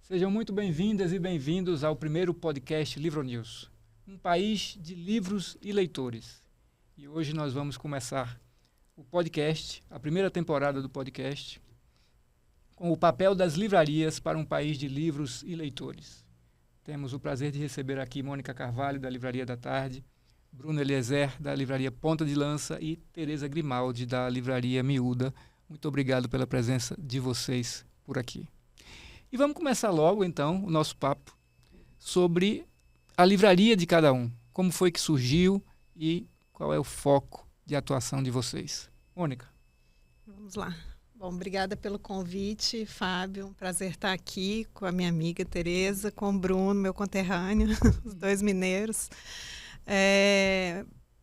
Sejam muito bem-vindas e bem-vindos ao primeiro podcast Livro News, um país de livros e leitores. E hoje nós vamos começar o podcast, a primeira temporada do podcast, com o papel das livrarias para um país de livros e leitores. Temos o prazer de receber aqui Mônica Carvalho, da Livraria da Tarde, Bruno Eliezer, da Livraria Ponta de Lança e Tereza Grimaldi, da Livraria Miúda. Muito obrigado pela presença de vocês por aqui. E vamos começar logo, então, o nosso papo sobre a livraria de cada um. Como foi que surgiu e qual é o foco de atuação de vocês. Mônica. Vamos lá. Bom, obrigada pelo convite, Fábio. Um prazer estar aqui com a minha amiga Tereza, com o Bruno, meu conterrâneo, os dois mineiros.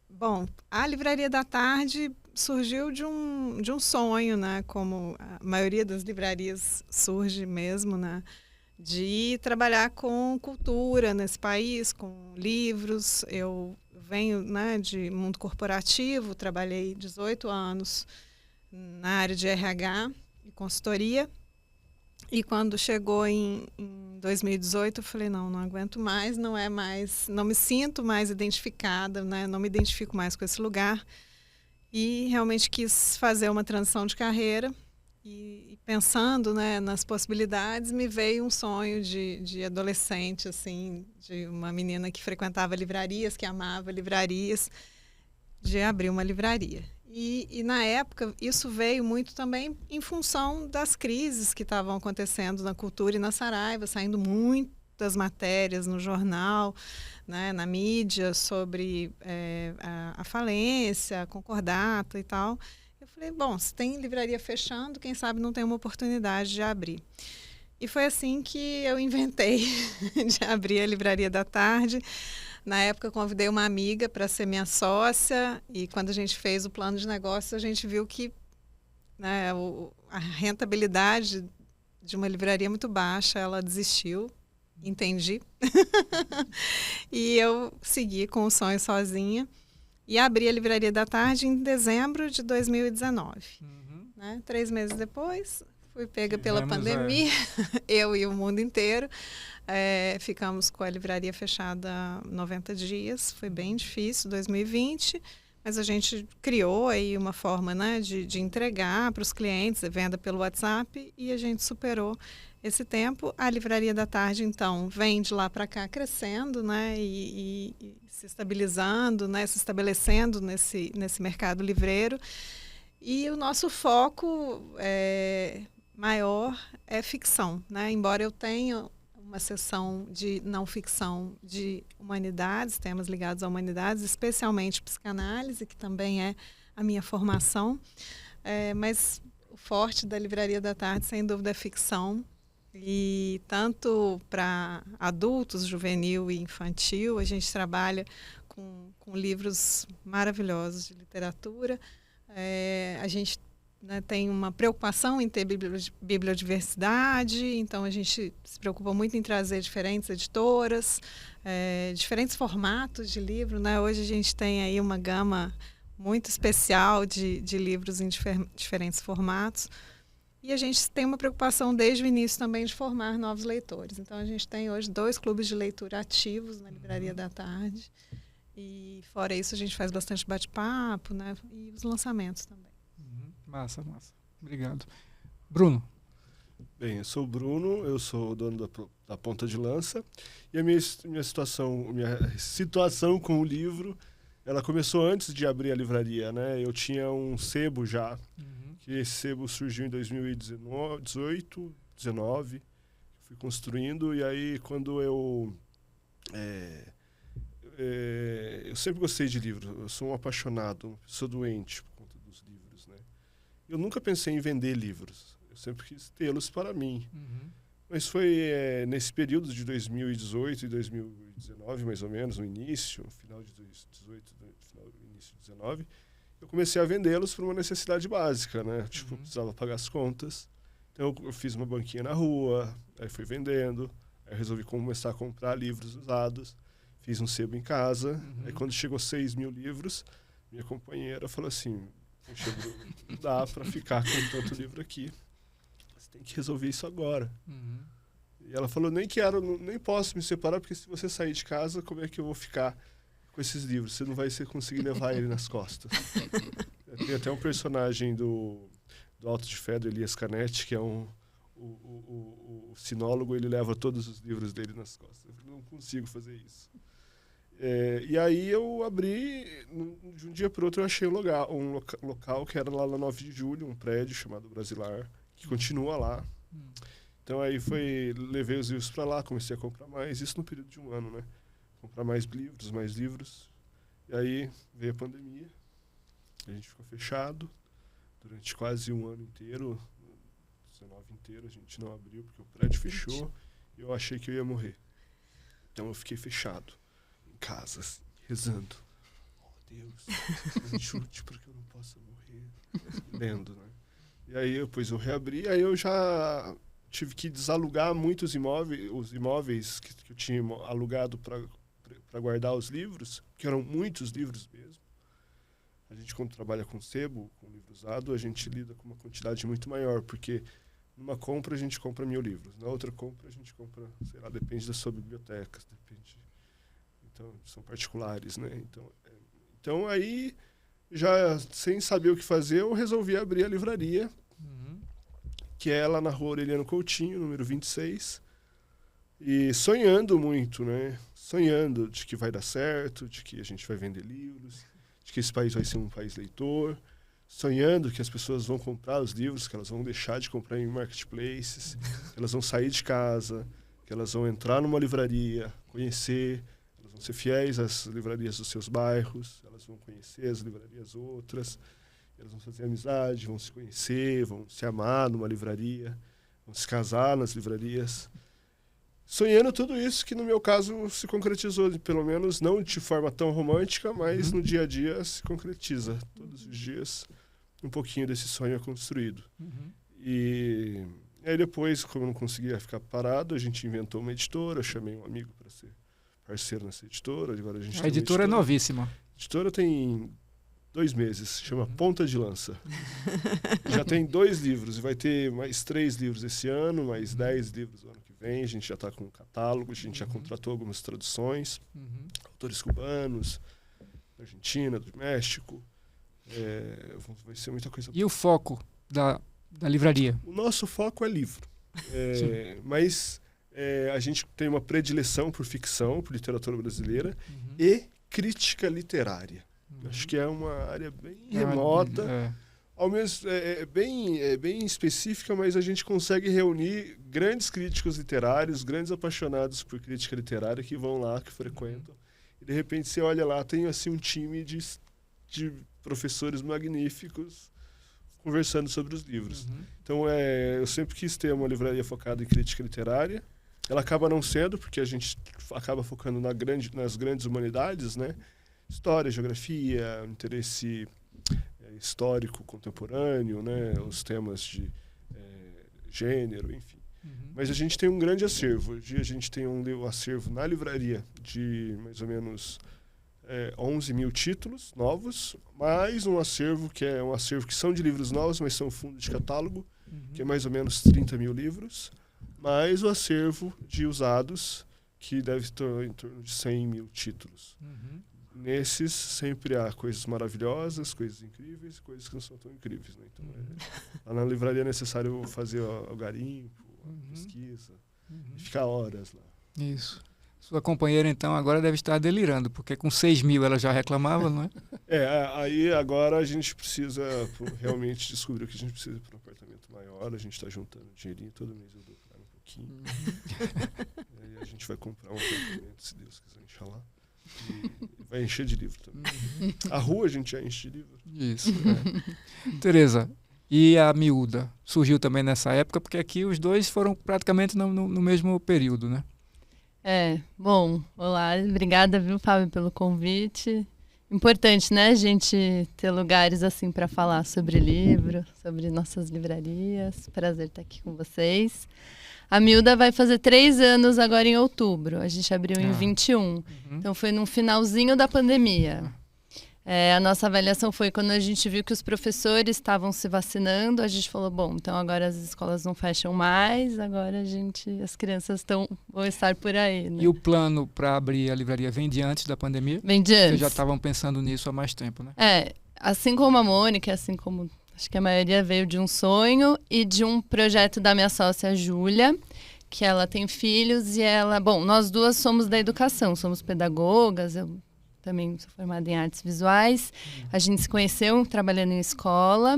Bom, a Livraria da Tarde surgiu de um sonho, né? Como a maioria das livrarias surge mesmo, né? De trabalhar com cultura nesse país, com livros. Eu venho, né, de mundo corporativo, trabalhei 18 anos na área de RH e consultoria. E quando chegou em 2018, eu falei, não aguento mais, não me sinto mais identificada, né? Não me identifico mais com esse lugar. E realmente quis fazer uma transição de carreira. E pensando, né, nas possibilidades, me veio um sonho de adolescente, assim, de uma menina que frequentava livrarias, que amava livrarias, de abrir uma livraria. E na época, isso veio muito também em função das crises que estavam acontecendo na cultura e na Saraiva, saindo muitas matérias no jornal, né, na mídia, sobre a falência, a concordata e tal. Eu falei, bom, se tem livraria fechando, quem sabe não tem uma oportunidade de abrir. E foi assim que eu inventei de abrir a Livraria da Tarde. Na época, eu convidei uma amiga para ser minha sócia e quando a gente fez o plano de negócio, a gente viu que, né, a rentabilidade de uma livraria muito baixa, ela desistiu, entendi. E eu segui com o sonho sozinha e abri a Livraria da Tarde em dezembro de 2019. Né? 3 meses depois, fui pega pela pandemia, eu e o mundo inteiro. Ficamos com a livraria fechada 90 dias, foi bem difícil, 2020, mas a gente criou aí uma forma, né, de entregar para os clientes, venda pelo WhatsApp, e a gente superou esse tempo. A Livraria da Tarde, então, vem de lá para cá crescendo, né, e se estabilizando, né, se estabelecendo nesse mercado livreiro. E o nosso foco maior é ficção, né? Embora eu tenha uma seção de não ficção de humanidades, temas ligados a humanidades, especialmente psicanálise, que também é a minha formação. Mas o forte da Livraria da Tarde, sem dúvida, é ficção. E tanto para adultos, juvenil e infantil, a gente trabalha com livros maravilhosos de literatura. A gente, né, tem uma preocupação em ter bibliodiversidade, então a gente se preocupa muito em trazer diferentes editoras, diferentes formatos de livro, né? Hoje a gente tem aí uma gama muito especial de livros em diferentes formatos. E a gente tem uma preocupação desde o início também de formar novos leitores. Então a gente tem hoje 2 clubes de leitura ativos na Livraria da Tarde. E fora isso a gente faz bastante bate-papo, né? E os lançamentos também. Massa. Obrigado. Bruno. Bem, eu sou o Bruno, eu sou o dono da Ponta de Lança. E a minha situação com o livro, ela começou antes de abrir a livraria, né? Eu tinha um sebo já, que esse sebo surgiu em 2018, 2019. Fui construindo e aí quando eu sempre gostei de livros, eu sou um apaixonado, sou doente por conta dos livros, né? Eu nunca pensei em vender livros, eu sempre quis tê-los para mim. Mas foi nesse período de 2018 e 2019, mais ou menos, no início, final de 2018, início de 2019, eu comecei a vendê-los por uma necessidade básica, né? Tipo, precisava pagar as contas, então eu fiz uma banquinha na rua, aí fui vendendo, aí resolvi começar a comprar livros usados. Fiz um sebo em casa, aí quando chegou 6.000 livros, minha companheira falou assim, poxa, Bruno, não dá para ficar com tanto livro aqui, você tem que resolver isso agora. E ela falou, nem posso me separar, porque se você sair de casa, como é que eu vou ficar com esses livros? Você não vai conseguir levar ele nas costas. Tem até um personagem do Alto de Fé, do Elias Canetti, que é o sinólogo, ele leva todos os livros dele nas costas. Eu não consigo fazer isso. E aí eu abri, de um dia para o outro eu achei um local que era lá na 9 de julho, um prédio chamado Brasilar, que continua lá. Então aí levei os livros para lá, comecei a comprar mais, isso no período de um ano, né? Comprar mais livros. E aí veio a pandemia, a gente ficou fechado durante quase um ano inteiro, 19 inteiro, a gente não abriu porque o prédio fechou e eu achei que eu ia morrer. Então eu fiquei fechado em casa, assim, rezando. Oh Deus, me ajude para que eu não possa morrer. Lendo, né? E aí depois eu reabri, aí eu já tive que desalugar muitos imóveis, os imóveis que eu tinha alugado para guardar os livros, que eram muitos livros mesmo. A gente, quando trabalha com sebo, com livro usado, a gente lida com uma quantidade muito maior, porque numa compra a gente compra 1000 livros, na outra compra a gente compra, sei lá, depende da sua biblioteca, depende. Então, são particulares, né? Então aí, já sem saber o que fazer, eu resolvi abrir a livraria, que é lá na Rua Aureliano Coutinho, número 26, e sonhando muito, né? Sonhando de que vai dar certo, de que a gente vai vender livros, de que esse país vai ser um país leitor, sonhando que as pessoas vão comprar os livros, que elas vão deixar de comprar em marketplaces, que elas vão sair de casa, que elas vão entrar numa livraria, conhecer, elas vão ser fiéis às livrarias dos seus bairros, elas vão conhecer as livrarias outras, elas vão fazer amizade, vão se conhecer, vão se amar numa livraria, vão se casar nas livrarias. Sonhando tudo isso que, no meu caso, se concretizou, pelo menos não de forma tão romântica, mas no dia a dia se concretiza. Todos os dias, um pouquinho desse sonho é construído. E aí depois, como eu não conseguia ficar parado, a gente inventou uma editora, eu chamei um amigo para ser parceiro nessa editora. Agora a editora é novíssima. A editora tem 2 meses, chama Ponta de Lança. Já tem 2 livros, e vai ter mais 3 livros esse ano, mais 10 livros no ano que vem. A gente já está com um catálogo, a gente já contratou algumas traduções, autores cubanos, da Argentina, do México. Vai ser muita coisa. E o foco da livraria? O nosso foco é livro. Mas a gente tem uma predileção por ficção, por literatura brasileira e crítica literária. Acho que é uma área bem remota, ao mesmo, bem específica, mas a gente consegue reunir grandes críticos literários, grandes apaixonados por crítica literária que vão lá, que frequentam. E de repente você olha lá, tem assim um time de professores magníficos conversando sobre os livros. Então eu sempre quis ter uma livraria focada em crítica literária. Ela acaba não sendo, porque a gente acaba focando nas grandes humanidades, né? História, geografia, interesse histórico contemporâneo, né? Os temas de gênero, enfim. Mas a gente tem um grande acervo. Hoje a gente tem um acervo na livraria de mais ou menos 11 mil títulos novos, mais um acervo que são de livros novos, mas são fundo de catálogo, que é mais ou menos 30 mil livros, mais o acervo de usados, que deve estar em torno de 100 mil títulos. Nesses sempre há coisas maravilhosas, coisas incríveis, coisas que não são tão incríveis, né? Então, lá na livraria é necessário fazer o garimpo, a pesquisa, e ficar horas lá. Isso. Sua companheira, então, agora deve estar delirando, porque com 6 mil ela já reclamava, não é? Aí agora a gente precisa realmente descobrir o que a gente precisa para um apartamento maior, a gente está juntando dinheirinho, todo mês eu dou para um pouquinho. Aí a gente vai comprar um apartamento, se Deus quiser, inxalá. E vai encher de livro também. A rua a gente já enche de livro. Isso. Tereza, e a Miúda? Surgiu também nessa época, porque aqui os dois foram praticamente no mesmo período, né? Bom, olá, obrigada, viu, Fábio, pelo convite. Importante, né, a gente ter lugares assim para falar sobre livro, sobre nossas livrarias. Prazer estar aqui com vocês. A Miúda vai fazer 3 anos agora em outubro. A gente abriu em 21. Então foi no finalzinho da pandemia. A nossa avaliação foi quando a gente viu que os professores estavam se vacinando, a gente falou, bom, então agora as escolas não fecham mais, agora as crianças vão estar por aí. Né? E o plano para abrir a livraria vem de antes da pandemia? Vem de antes. Vocês já estavam pensando nisso há mais tempo, né? Assim como a Mônica, assim como acho que a maioria veio de um sonho e de um projeto da minha sócia Júlia, que ela tem filhos e nós duas somos da educação, somos pedagogas, eu também sou formada em artes visuais. A gente se conheceu trabalhando em escola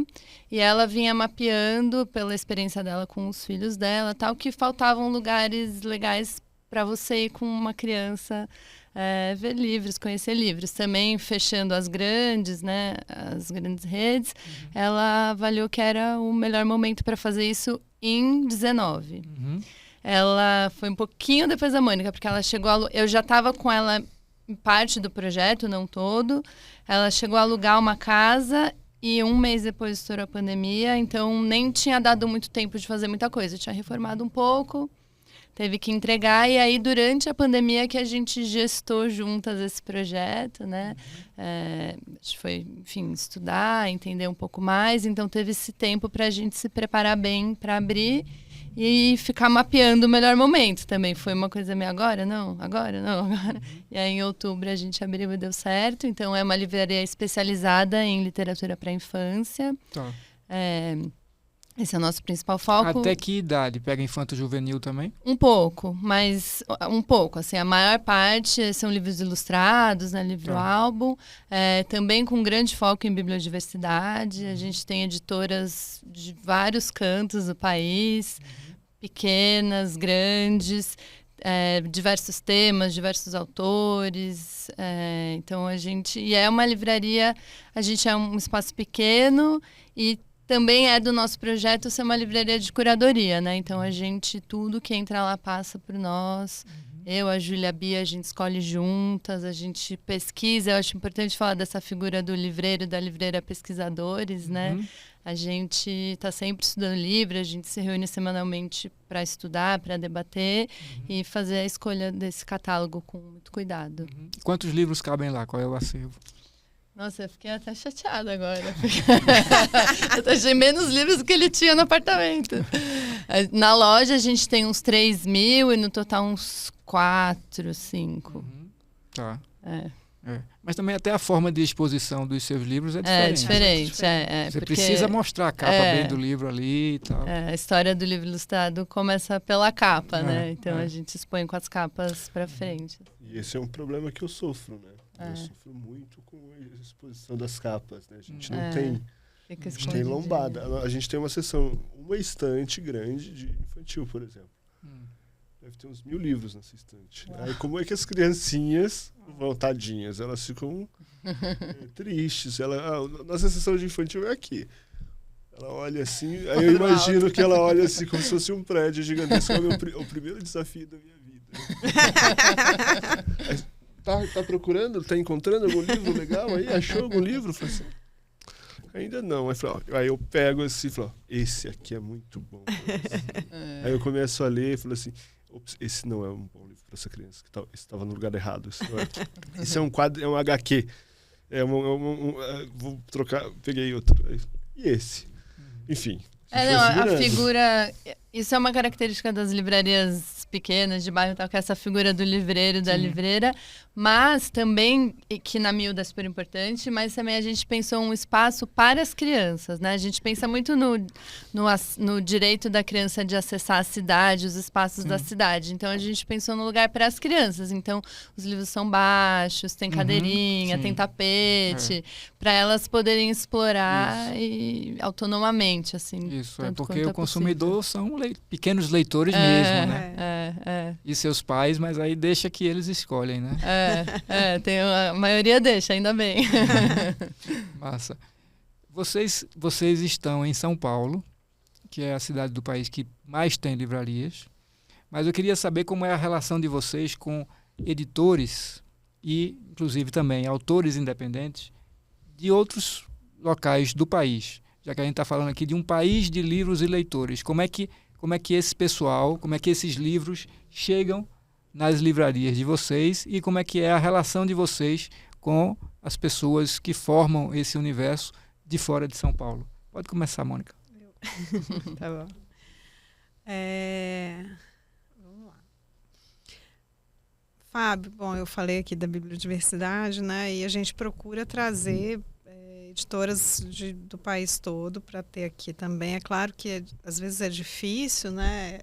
e ela vinha mapeando pela experiência dela com os filhos dela, tal, que faltavam lugares legais para você ir com uma criança ver livros, conhecer livros. Também fechando as grandes, né, as grandes redes, ela avaliou que era o melhor momento para fazer isso em 19. Ela foi um pouquinho depois da Mônica, porque ela chegou eu já estava com ela parte do projeto, não todo. Ela chegou a alugar uma casa e 1 mês depois estourou a pandemia, então nem tinha dado muito tempo de fazer muita coisa. Eu tinha reformado um pouco, teve que entregar, e aí durante a pandemia que a gente gestou juntas esse projeto, né? A gente foi, enfim, estudar, entender um pouco mais, então teve esse tempo para a gente se preparar bem para abrir e ficar mapeando o melhor momento também. Foi uma coisa meio agora. E aí em outubro a gente abriu e deu certo. Então é uma livraria especializada em literatura para infância. Tá. Esse é o nosso principal foco. Até que idade? Pega infanto-juvenil também? Um pouco, mas assim, a maior parte são livros ilustrados, né, livro-álbum, também com grande foco em bibliodiversidade. A gente tem editoras de vários cantos do país, pequenas, grandes, diversos temas, diversos autores. Então e é uma livraria, a gente é um espaço pequeno e também é do nosso projeto ser uma livraria de curadoria, né? Então tudo que entra lá passa por nós. Eu, a Júlia, a Bia, a gente escolhe juntas, a gente pesquisa. Eu acho importante falar dessa figura do livreiro, da livreira pesquisadores, né? A gente está sempre estudando livro, a gente se reúne semanalmente para estudar, para debater e fazer a escolha desse catálogo com muito cuidado. Quantos livros cabem lá? Qual é o acervo? Nossa, eu fiquei até chateada agora. Eu achei menos livros do que ele tinha no apartamento. Na loja a gente tem uns 3.000 e no total uns 4, 5. Tá. Mas também até a forma de exposição dos seus livros é diferente. Você precisa mostrar a capa bem do livro ali e tal. A história do livro ilustrado começa pela capa, né? Então a gente expõe com as capas para frente. E esse é um problema que eu sofro, né? Eu sofro muito com a exposição das capas, né? A gente não tem... A gente tem lombada. A gente tem uma seção, uma estante grande de infantil, por exemplo. Deve ter uns 1.000 livros nessa estante. Aí como é que as criancinhas vão, tadinhas, elas ficam tristes. Nossa sessão de infantil é aqui. Ela olha assim, aí eu imagino que ela olha assim como se fosse um prédio gigantesco. É o primeiro desafio da minha vida. Aí, tá procurando? Tá encontrando algum livro legal aí? Achou algum livro? Falei assim, ainda não. Aí eu pego assim e falo, esse aqui é muito bom. Aí eu começo a ler e falo assim, esse não é um bom livro para essa criança, esse estava no lugar errado. Esse é um quadro, é um HQ. Vou trocar, peguei outro. E esse? Enfim. A figura... Isso é uma característica das livrarias pequenas de bairro, tal, que é essa figura do livreiro, da livreira, mas também, que na miúda é super importante, mas também a gente pensou um espaço para as crianças, né? A gente pensa muito no direito da criança de acessar a cidade, os espaços da cidade. Então, a gente pensou no lugar para as crianças. Então, os livros são baixos, tem cadeirinha, tem tapete, para elas poderem explorar autonomamente, assim. Isso, porque o consumidor são pequenos leitores mesmo, né? E seus pais, mas aí deixa que eles escolhem, né? A maioria deixa, ainda bem. Massa. Vocês estão em São Paulo, que é a cidade do país que mais tem livrarias, mas eu queria saber como é a relação de vocês com editores e, inclusive, também autores independentes de outros locais do país, já que a gente está falando aqui de um país de livros e leitores. Como é que esse pessoal, como é que esses livros chegam nas livrarias de vocês e como é que é a relação de vocês com as pessoas que formam esse universo de fora de São Paulo? Pode começar, Mônica. Tá bom. Vamos lá. Fábio, bom, eu falei aqui da bibliodiversidade, né? E a gente procura trazer editoras do país todo para ter aqui também. É claro que às vezes é difícil, né?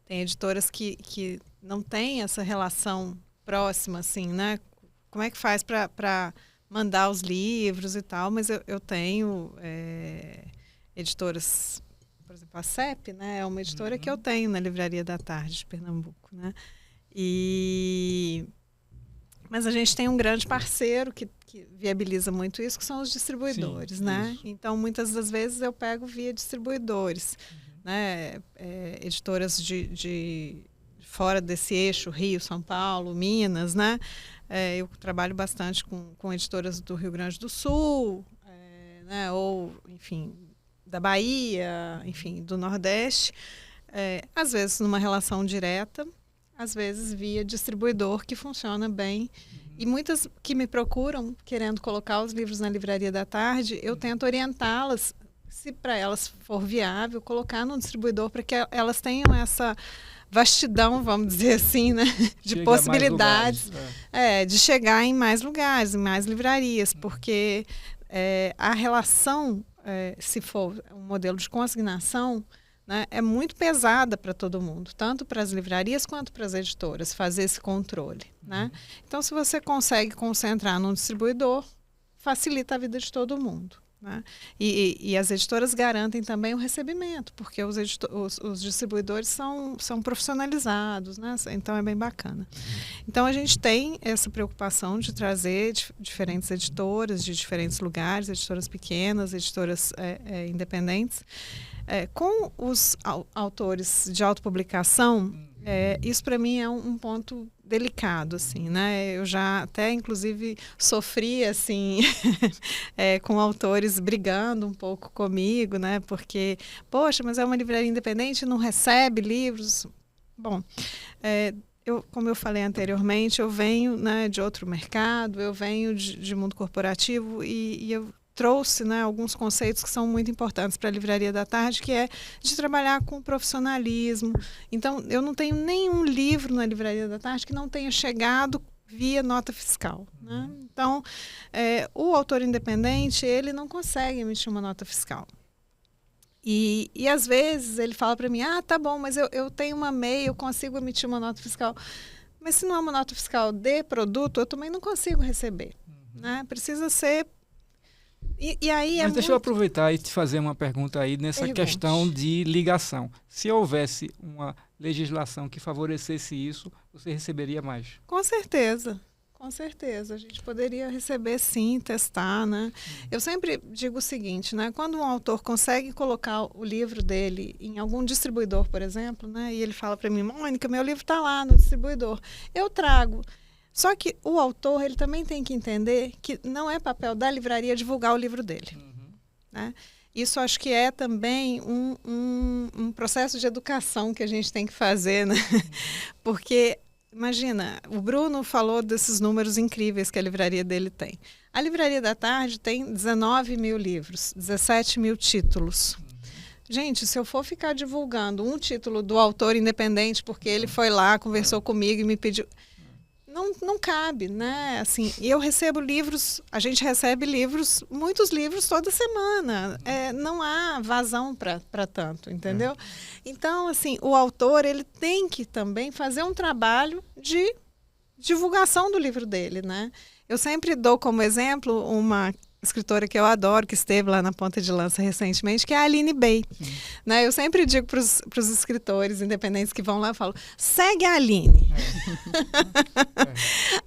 Tem editoras que não têm essa relação próxima, assim, né? Como é que faz para mandar os livros e tal? Mas eu tenho editoras, por exemplo, a CEP, né? É uma editora que eu tenho na Livraria da Tarde de Pernambuco, né? Mas a gente tem um grande parceiro que viabiliza muito isso, que são os distribuidores, sim, né? Isso. Então, muitas das vezes eu pego via distribuidores, né? Editoras de fora desse eixo, Rio, São Paulo, Minas, né? Eu trabalho bastante com editoras do Rio Grande do Sul, né? Ou, enfim, da Bahia, enfim, do Nordeste. Às vezes numa relação direta, às vezes via distribuidor, que funciona bem. E muitas que me procuram, querendo colocar os livros na Livraria da Tarde, eu tento orientá-las, se para elas for viável, colocar no distribuidor, para que elas tenham essa vastidão, vamos dizer assim, né? De chega possibilidades, de chegar em mais lugares, em mais livrarias, porque a relação, se for um modelo de consignação, né, é muito pesada para todo mundo, tanto para as livrarias quanto para as editoras, fazer esse controle, né? Então, se você consegue concentrar num distribuidor, facilita a vida de todo mundo, né? E as editoras garantem também o recebimento, porque os distribuidores são profissionalizados, né? Então é bem bacana. Então a gente tem essa preocupação de trazer diferentes editoras de diferentes lugares, editoras pequenas, editoras independentes. Com os autores de autopublicação, isso para mim é um ponto delicado, assim, né? Eu já até, inclusive, sofri, assim, com autores brigando um pouco comigo, né? Porque, poxa, mas é uma livraria independente, não recebe livros. Bom, como eu falei anteriormente, eu venho, né, de outro mercado, eu venho de mundo corporativo e eu trouxe, né, alguns conceitos que são muito importantes para a Livraria da Tarde, que é de trabalhar com profissionalismo. Então, eu não tenho nenhum livro na Livraria da Tarde que não tenha chegado via nota fiscal, né? Então, o autor independente, ele não consegue emitir uma nota fiscal. E às vezes ele fala para mim, tá bom, mas eu tenho uma MEI, eu consigo emitir uma nota fiscal. Mas se não é uma nota fiscal de produto, eu também não consigo receber, né? Precisa ser... E aí Mas deixa eu aproveitar e te fazer uma pergunta aí nessa questão de ligação. Se houvesse uma legislação que favorecesse isso, você receberia mais? Com certeza. Com certeza. A gente poderia receber sim, testar, né? Eu sempre digo o seguinte, né? Quando um autor consegue colocar o livro dele em algum distribuidor, por exemplo, né? E ele fala para mim, Mônica, meu livro está lá no distribuidor. Eu trago. Só que o autor, ele também tem que entender que não é papel da livraria divulgar o livro dele. Né? Isso acho que é também um processo de educação que a gente tem que fazer, né? Porque, imagina, o Bruno falou desses números incríveis que a livraria dele tem. A Livraria da Tarde tem 19 mil livros, 17 mil títulos. Gente, se eu for ficar divulgando um título do autor independente, porque ele foi lá, conversou comigo e me pediu... Não cabe, né? Assim, eu recebo livros, a gente recebe livros, muitos livros toda semana. Não há vazão para tanto, entendeu? Então, assim, o autor, ele tem que também fazer um trabalho de divulgação do livro dele, né? Eu sempre dou como exemplo uma escritora que eu adoro, que esteve lá na Ponta de Lança recentemente, que é a Aline Bey. Né? Eu sempre digo para os escritores independentes que vão lá, eu falo, segue a Aline.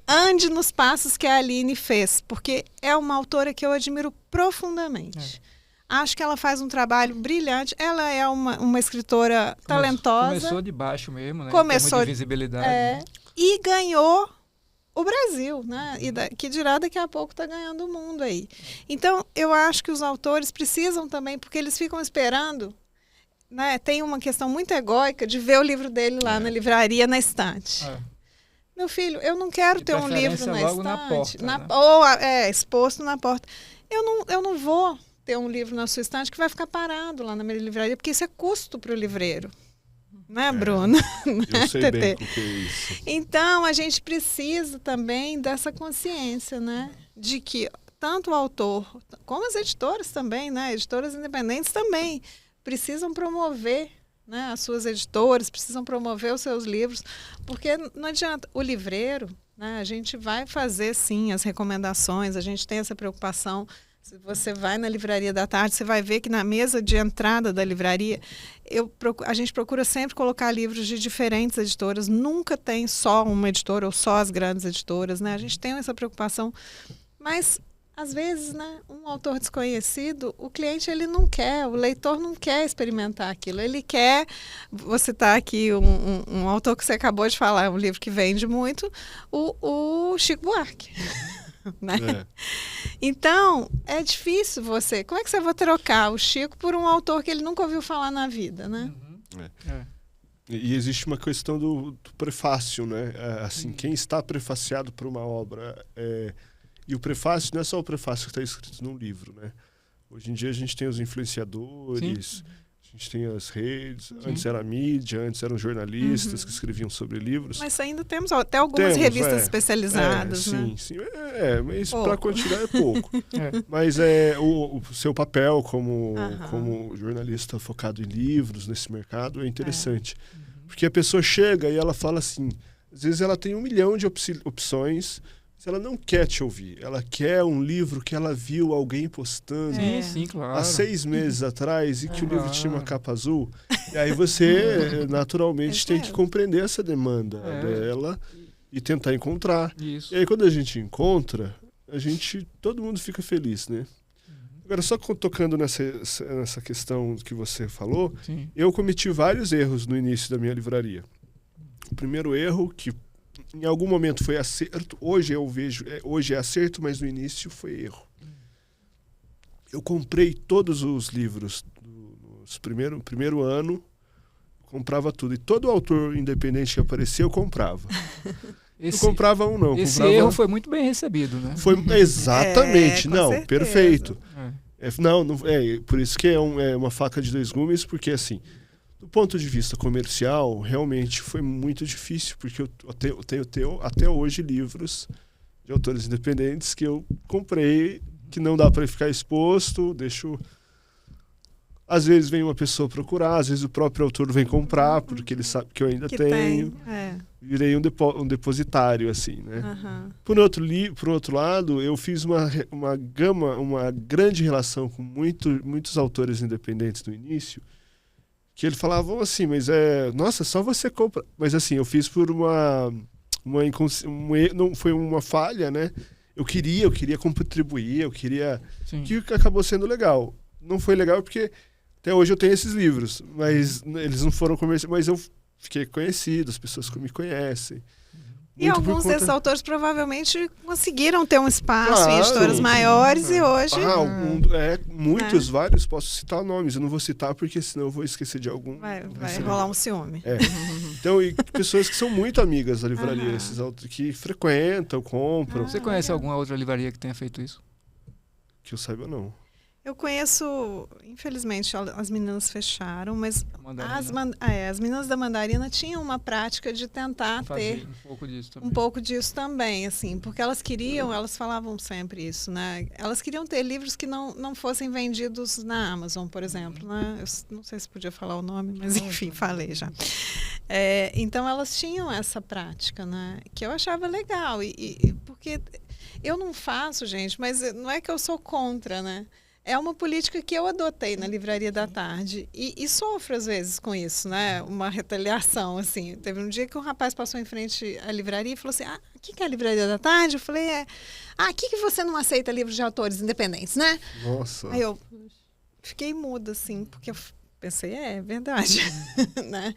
Ande nos passos que a Aline fez, porque é uma autora que eu admiro profundamente. Acho que ela faz um trabalho brilhante. Ela é uma escritora talentosa. Começou de baixo mesmo, né? Começou de visibilidade. Né? E ganhou o Brasil, né? E que dirá daqui a pouco está ganhando o mundo aí. Então, eu acho que os autores precisam também, porque eles ficam esperando, né? Tem uma questão muito egóica de ver o livro dele lá na livraria, na estante. Meu filho, eu não quero ter um livro na logo estante. na porta, né? Ou exposto na porta. Eu não vou ter um livro na sua estante que vai ficar parado lá na minha livraria, porque isso é custo para o livreiro. Né, Bruno? Eu sei bem o que é isso. Então, a gente precisa também dessa consciência, né? De que tanto o autor, como as editoras também, né? Editoras independentes também precisam promover, né? As suas editoras, precisam promover os seus livros, porque não adianta. O livreiro, né? A gente vai fazer, sim, as recomendações, a gente tem essa preocupação. Se você vai na Livraria da Tarde, você vai ver que na mesa de entrada da livraria, a gente procura sempre colocar livros de diferentes editoras. Nunca tem só uma editora ou só as grandes editoras, né? A gente tem essa preocupação. Mas, às vezes, né, um autor desconhecido, o cliente ele não quer, o leitor não quer experimentar aquilo. Ele quer... Vou citar aqui um autor que você acabou de falar, um livro que vende muito, o Chico Buarque. Né? Então, é difícil você... Como é que você vai trocar o Chico por um autor que ele nunca ouviu falar na vida, né? E existe uma questão do prefácio, né? Assim, quem está prefaciado por uma obra... E o prefácio não é só o prefácio que está escrito num livro, né? Hoje em dia a gente tem os influenciadores... Sim. A gente tem as redes, sim. Antes era a mídia, antes eram jornalistas que escreviam sobre livros. Mas ainda temos até algumas revistas especializadas, né? Sim. Mas para continuar é pouco. Mas o seu papel como jornalista focado em livros nesse mercado é interessante. Porque a pessoa chega e ela fala assim, às vezes ela tem 1 milhão de opções, ela não quer te ouvir, ela quer um livro que ela viu alguém postando claro. há 6 meses atrás e que o livro tinha uma capa azul. E aí você, naturalmente, tem que compreender essa demanda dela e tentar encontrar. Isso. E aí, quando a gente encontra, todo mundo fica feliz, né? Agora, só tocando nessa questão que você falou, eu cometi vários erros no início da minha livraria. O primeiro erro, que em algum momento foi acerto, hoje eu vejo, hoje é acerto, mas no início foi erro. Eu comprei todos os livros no primeiro ano, comprava tudo. E todo autor independente que aparecia, eu comprava. Não comprava um, não. Esse erro foi muito bem recebido, né? Foi, exatamente, com certeza. Perfeito. Por isso que é uma faca de 2 gumes, porque assim... Do ponto de vista comercial, realmente foi muito difícil, porque eu tenho até hoje livros de autores independentes que eu comprei, que não dá para ficar exposto, deixo... Às vezes vem uma pessoa procurar, às vezes o próprio autor vem comprar, porque ele sabe que eu ainda tenho. Virei um depositário, assim, né? Por outro lado, eu fiz uma grande relação com muitos autores independentes no início, que eles falavam assim, mas nossa, só você compra. Mas assim, eu fiz por não foi uma falha, né? Eu queria contribuir, que acabou sendo legal. Não foi legal porque até hoje eu tenho esses livros, mas eles não foram comerciais, mas eu fiquei conhecido, as pessoas que me conhecem. E alguns desses autores provavelmente conseguiram ter um espaço em editoras maiores e hoje... muitos, vários, posso citar nomes. Eu não vou citar porque senão eu vou esquecer de algum. Vai rolar um ciúme. Então, e pessoas que são muito amigas da livraria, esses autores que frequentam, compram. Você conhece alguma outra livraria que tenha feito isso? Que eu saiba, não. Eu conheço, infelizmente, as meninas fecharam, mas as meninas da Mandarina tinham uma prática de tentar ter um pouco disso também, assim, porque elas falavam sempre isso, né? Elas queriam ter livros que não fossem vendidos na Amazon, por exemplo, né? Eu não sei se podia falar o nome, mas enfim, falei já. Então elas tinham essa prática, né? Que eu achava legal, porque eu não faço, gente, mas não é que eu sou contra, né? É uma política que eu adotei na Livraria da Tarde e sofro às vezes com isso, né? Uma retaliação, assim. Teve um dia que um rapaz passou em frente à livraria e falou assim, o que é a Livraria da Tarde? Eu falei, aqui que você não aceita livros de autores independentes, né? Nossa. Aí eu fiquei muda, assim, porque eu pensei, é verdade, né?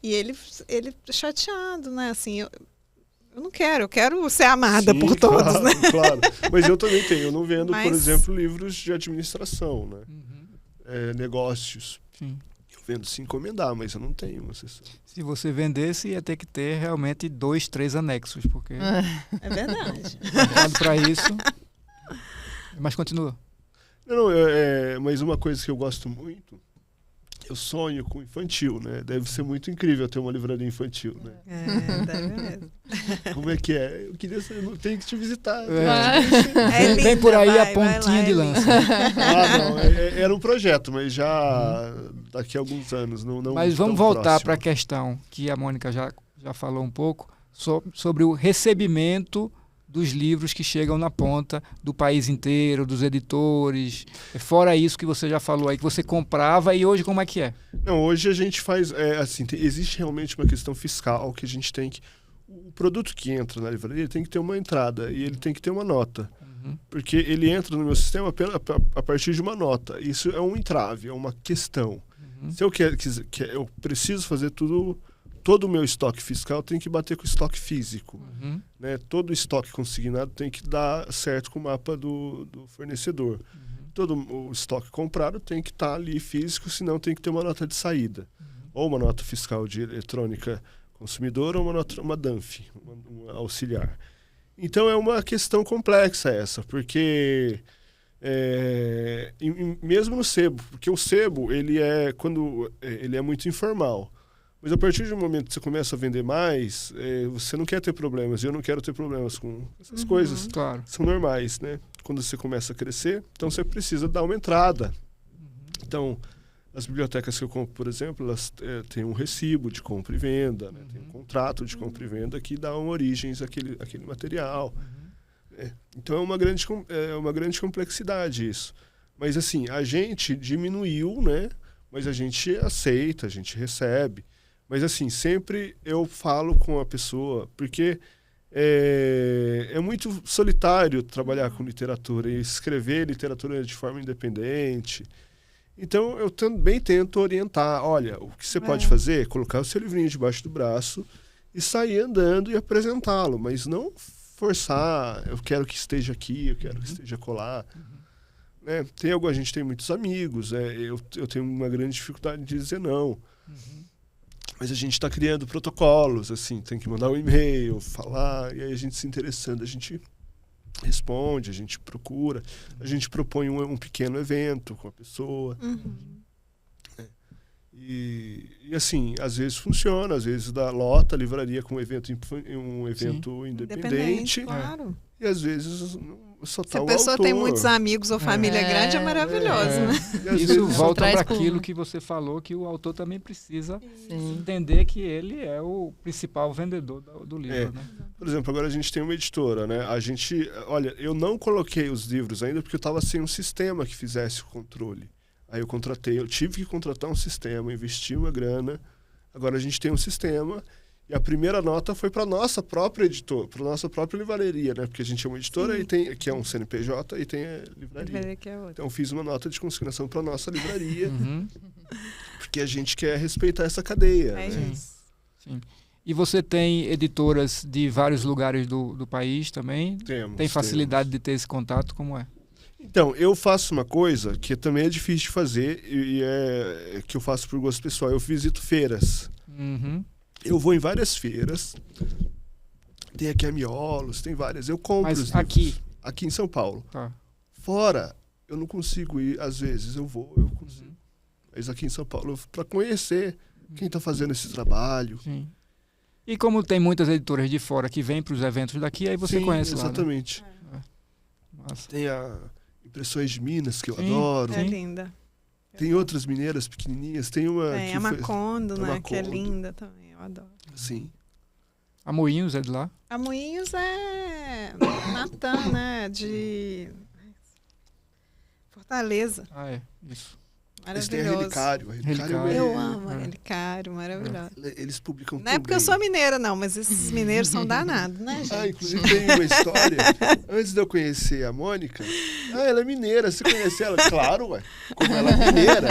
E ele chateado, né? Assim, eu não quero, eu quero ser amada por todos, claro, né? Claro, mas eu também tenho. Eu não vendo, por exemplo, livros de administração, né? Negócios. Sim. Eu vendo se encomendar, mas eu não tenho uma sessão. Se você vendesse, ia ter que ter realmente 2, 3 anexos, porque É verdade. para isso. Mas continua. Não, mas uma coisa que eu gosto muito, eu sonho com infantil, né? Deve ser muito incrível ter uma livraria infantil, né? Deve mesmo. Como é que é? Eu queria saber, eu tenho que te visitar. É Vem por aí linda, a pontinha de lança. Não, era um projeto, mas já daqui a alguns anos. Não Mas vamos tão voltar próximo. para a questão que a Mônica já falou um pouco, sobre o recebimento dos livros que chegam na ponta do país inteiro, dos editores. Fora isso que você já falou aí, que você comprava, e hoje como é que é? Não, hoje a gente faz, assim, existe realmente uma questão fiscal que a gente tem que... O produto que entra na livraria tem que ter uma entrada e ele tem que ter uma nota. Porque ele entra no meu sistema a partir de uma nota. Isso é um entrave, é uma questão. Se eu eu preciso fazer todo o meu estoque fiscal tem que bater com o estoque físico. Né? Todo o estoque consignado tem que dar certo com o mapa do fornecedor. Todo o estoque comprado tem que estar ali físico, senão tem que ter uma nota de saída. Ou uma nota fiscal de eletrônica consumidora ou uma DANF, uma auxiliar. Então é uma questão complexa essa, porque mesmo no sebo, porque o sebo ele é muito informal. Mas a partir do momento que você começa a vender mais, você não quer ter problemas. Eu não quero ter problemas com essas coisas. Claro. São normais, né? Quando você começa a crescer, então você precisa dar uma entrada. Então, as bibliotecas que eu compro, por exemplo, elas têm um recibo de compra e venda, né? Tem um contrato de compra e venda que dá origens àquele material. Então, é uma grande complexidade isso. Mas, assim, a gente diminuiu, né? Mas a gente aceita, a gente recebe. Mas, assim, sempre eu falo com a pessoa, porque é muito solitário trabalhar com literatura e escrever literatura de forma independente. Então, eu também tento orientar. Olha, o que você pode fazer é colocar o seu livrinho debaixo do braço e sair andando e apresentá-lo, mas não forçar, eu quero que esteja aqui, eu quero que esteja colar. Né? A gente tem muitos amigos, eu tenho uma grande dificuldade de dizer não. Mas a gente está criando protocolos, assim, tem que mandar um e-mail, falar, e aí a gente se interessando, a gente responde, a gente procura, a gente propõe um pequeno evento com a pessoa. E assim, às vezes funciona, às vezes lota a livraria com um evento independente. Claro. E às vezes só tá o autor. Se a pessoa tem muitos amigos ou família grande, é maravilhoso, né? Isso volta para aquilo que você falou, que o autor também precisa entender que ele é o principal vendedor do livro. Né? Por exemplo, agora a gente tem uma editora, né? Olha, eu não coloquei os livros ainda porque eu estava sem um sistema que fizesse o controle. Aí eu tive que contratar um sistema, investir uma grana. Agora a gente tem um sistema. E a primeira nota foi para nossa própria editora, para nossa própria livraria, né? Porque a gente é uma editora que é um CNPJ e tem a livraria. Que é outra. Então eu fiz uma nota de consignação para nossa livraria, porque a gente quer respeitar essa cadeia. Né? Sim. E você tem editoras de vários lugares do país também? Tem facilidade de ter esse contato? Como é? Então, eu faço uma coisa que também é difícil de fazer e que eu faço por gosto pessoal. Eu visito feiras. Eu vou em várias feiras. Tem aqui a Miolos, tem várias. Eu compro os livros. Aqui em São Paulo. Tá. Fora, eu não consigo ir. Às vezes eu consigo. Mas aqui em São Paulo, para conhecer quem está fazendo esse trabalho. Sim. E como tem muitas editoras de fora que vêm para os eventos daqui, aí você conhece exatamente. Lá, né? Nossa. Tem a Impressões de Minas, que eu adoro. É linda. Tem outras mineiras pequenininhas. Tem uma... Tem a Macondo, né? Que é linda também. Eu adoro. Sim. A Moinhos é de lá? A Moinhos é Natan, né? De Fortaleza. Eles Isso. têm a Maravilhoso. Relicário. Eu amo a Relicário, maravilhoso. Eles publicam Não é porque eu sou mineira, não, mas esses mineiros são danados, né, gente? Inclusive tem uma história. Antes de eu conhecer a Mônica, ela é mineira, você conhece ela? Claro, ué. Como ela é mineira.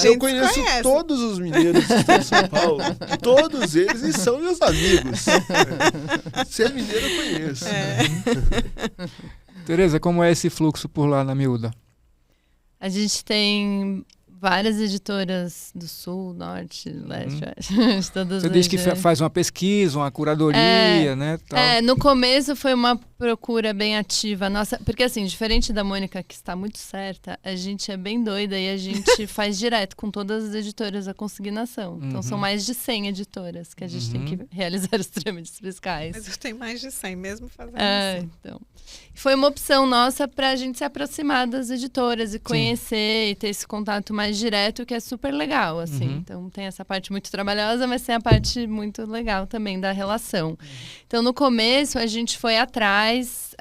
Eu conheço todos os mineiros que estão em São Paulo. Todos eles, e são meus amigos. Se é mineiro, eu conheço. Tereza, como é esse fluxo por lá na Miúda? A gente tem várias editoras do Sul, Norte, Leste, Oeste, todas Você diz que faz uma pesquisa, uma curadoria, né? Tal. No começo foi uma procura bem ativa nossa, porque assim, diferente da Mônica, que está muito certa, a gente é bem doida e a gente faz direto com todas as editoras a consignação. Então são mais de 100 editoras que a gente tem que realizar os trâmites fiscais. Mas eu tenho mais de 100 mesmo fazendo isso. Então. Foi uma opção nossa para a gente se aproximar das editoras e conhecer e ter esse contato mais direto, que é super legal, assim. Então tem essa parte muito trabalhosa, mas tem a parte muito legal também da relação. Então no começo a gente foi atrás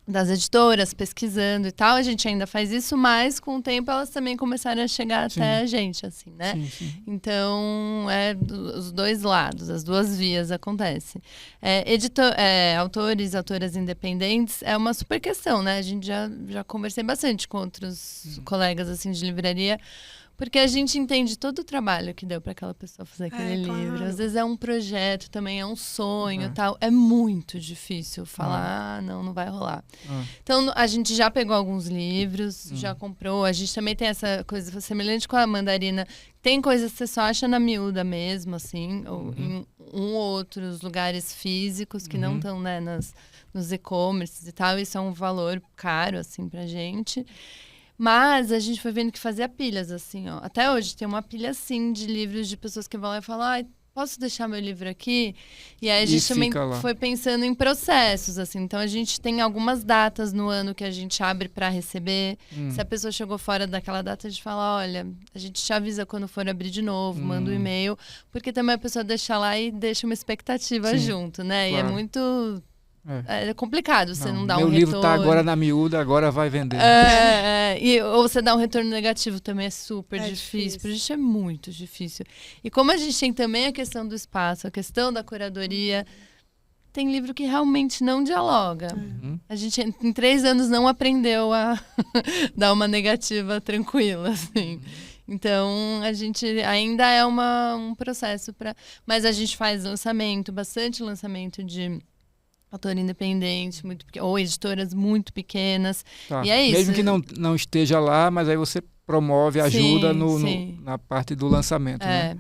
das editoras, pesquisando e tal. A gente ainda faz isso, mas com o tempo elas também começaram a chegar até a gente, assim, né? Sim. Então, os dois lados, as duas vias acontecem. Autores, autoras independentes é uma super questão, né? A gente já conversei bastante com outros colegas, assim, de livraria, porque a gente entende todo o trabalho que deu para aquela pessoa fazer aquele livro. Claro. Às vezes é um projeto, também é um sonho, tal. É muito difícil falar, não vai rolar. Então, a gente já pegou alguns livros, já comprou. A gente também tem essa coisa semelhante com a Mandarina. Tem coisas que você só acha na miúda mesmo, assim, ou em ou outros lugares físicos que não estão, né, nos e-commerces e tal. Isso é um valor caro, assim, pra gente. Mas a gente foi vendo que fazia pilhas, assim, ó. Até hoje tem uma pilha, assim, de livros de pessoas que vão lá e falam, posso deixar meu livro aqui? E aí a gente também foi pensando em processos, assim. Então a gente tem algumas datas no ano que a gente abre para receber. Se a pessoa chegou fora daquela data, a gente fala, olha, a gente te avisa quando for abrir de novo, manda um e-mail. Porque também a pessoa deixa lá e deixa uma expectativa junto, né? Claro. E é muito... É complicado você não dar um retorno. Meu livro está agora na miúda, agora vai vender. Ou você dá um retorno negativo também é super difícil. Pra gente é muito difícil. E como a gente tem também a questão do espaço, a questão da curadoria, tem livro que realmente não dialoga. A gente, em 3 anos, não aprendeu a dar uma negativa tranquila, assim. Então, a gente ainda é um processo para... Mas a gente faz bastante lançamento de... autor independente, ou editoras muito pequenas. E é isso. Mesmo que não esteja lá, mas aí você promove, ajuda na parte do lançamento. Né?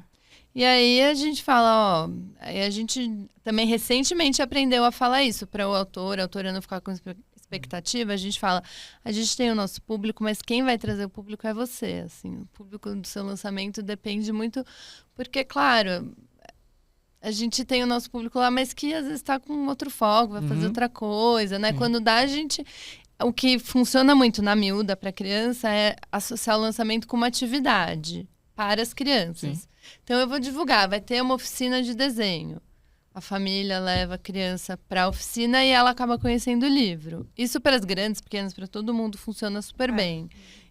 E aí a gente fala, a gente também recentemente aprendeu a falar isso para o autor, a autora não ficar com expectativa. A gente fala, a gente tem o nosso público, mas quem vai trazer o público é você. Assim, o público do seu lançamento depende muito, porque, claro... A gente tem o nosso público lá, mas que às vezes está com outro foco, vai fazer outra coisa, né? Quando dá, a gente... O que funciona muito na miúda para criança é associar o lançamento com uma atividade para as crianças. Então, eu vou divulgar, vai ter uma oficina de desenho. A família leva a criança para a oficina e ela acaba conhecendo o livro. Isso para as grandes, pequenas, para todo mundo funciona super bem.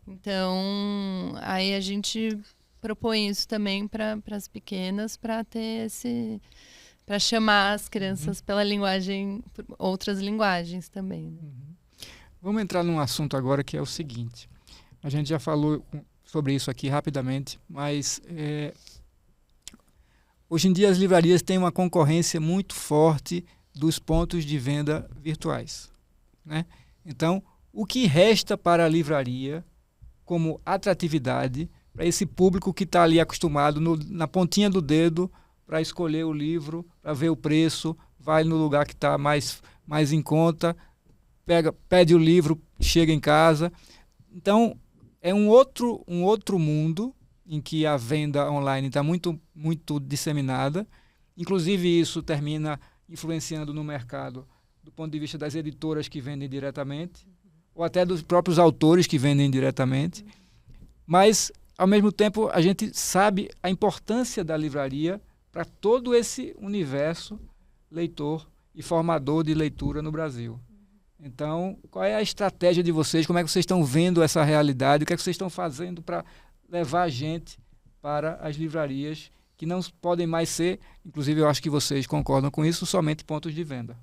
Então, aí a gente... propõe isso também para as pequenas, para ter para chamar as crianças pela linguagem, outras linguagens também. Né? Vamos entrar num assunto agora que é o seguinte. A gente já falou sobre isso aqui rapidamente, mas hoje em dia as livrarias têm uma concorrência muito forte dos pontos de venda virtuais, né? Então, o que resta para a livraria como atratividade para esse público que está ali acostumado na pontinha do dedo para escolher o livro, para ver o preço, vai no lugar que está mais em conta, pede o livro, chega em casa. Então, é um outro mundo em que a venda online está muito, muito disseminada. Inclusive, isso termina influenciando no mercado do ponto de vista das editoras que vendem diretamente, ou até dos próprios autores que vendem diretamente. Mas... ao mesmo tempo, a gente sabe a importância da livraria para todo esse universo leitor e formador de leitura no Brasil. Então, qual é a estratégia de vocês? Como é que vocês estão vendo essa realidade? O que é que vocês estão fazendo para levar a gente para as livrarias que não podem mais ser, inclusive eu acho que vocês concordam com isso, somente pontos de venda?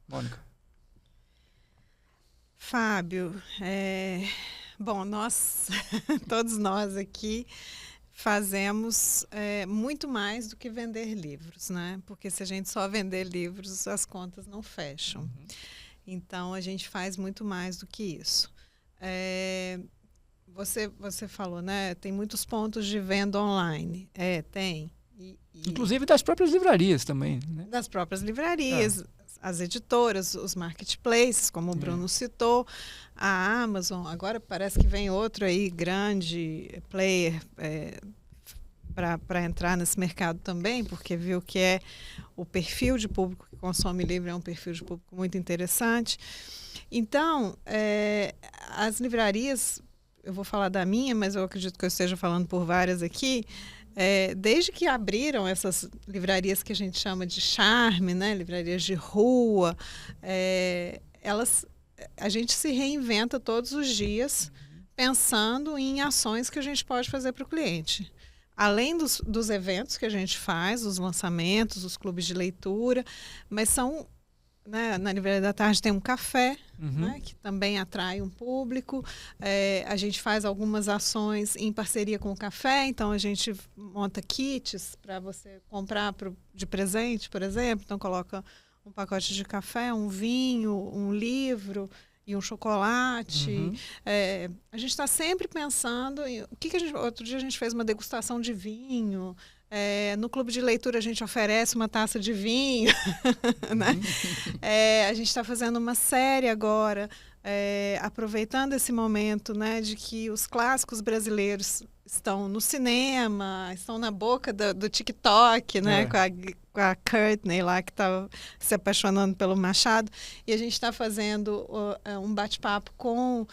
Mônica. Fábio, bom, todos nós aqui fazemos muito mais do que vender livros, né? Porque se a gente só vender livros, as contas não fecham. Então, a gente faz muito mais do que isso. Você falou, né? Tem muitos pontos de venda online. Tem. Inclusive das próprias livrarias também, né? Das próprias livrarias, as editoras, os marketplaces, como o Bruno citou, a Amazon. Agora parece que vem outro aí, grande player, para entrar nesse mercado também, porque viu que o perfil de público que consome livro é um perfil de público muito interessante. Então, as livrarias, eu vou falar da minha, mas eu acredito que eu esteja falando por várias aqui, desde que abriram essas livrarias que a gente chama de charme, né, livrarias de rua, a gente se reinventa todos os dias pensando em ações que a gente pode fazer para o cliente. Além dos eventos que a gente faz, os lançamentos, os clubes de leitura, mas são... Né, na Livraria da Tarde tem um café, né, que também atrai um público. A gente faz algumas ações em parceria com o café, então a gente monta kits para você comprar de presente, por exemplo. Então coloca um pacote de café, um vinho, um livro e um chocolate. A gente está sempre pensando em outro dia a gente fez uma degustação de vinho. No clube de leitura a gente oferece uma taça de vinho, né? A gente está fazendo uma série agora, aproveitando esse momento, né, de que os clássicos brasileiros estão no cinema, estão na boca do TikTok, né, com a Courtney lá, que está se apaixonando pelo Machado. E a gente está fazendo um bate-papo com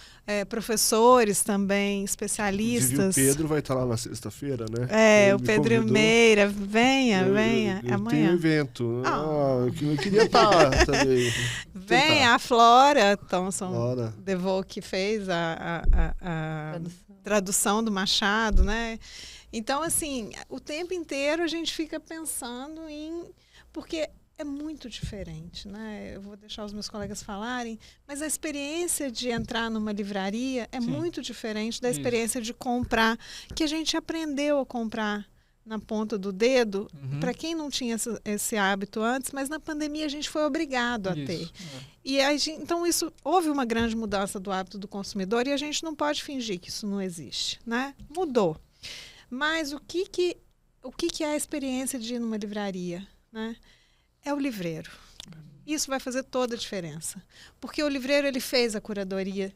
professores também, especialistas. O Pedro vai estar lá na sexta-feira, né? O Pedro Meira. Venha, eu amanhã. Tem um evento. Eu queria estar também. Vem, a Flora Thompson DeVoe, que fez a tradução do Machado, né? Então, assim, o tempo inteiro a gente fica pensando porque é muito diferente, né? Eu vou deixar os meus colegas falarem, mas a experiência de entrar numa livraria é muito diferente da experiência de comprar, que a gente aprendeu a comprar na ponta do dedo, para quem não tinha esse hábito antes, mas na pandemia a gente foi obrigado a ter. E então houve uma grande mudança do hábito do consumidor e a gente não pode fingir que isso não existe, né? Mudou. Mas o que é a experiência de ir numa livraria, né? É o livreiro. Isso vai fazer toda a diferença. Porque o livreiro, ele fez a curadoria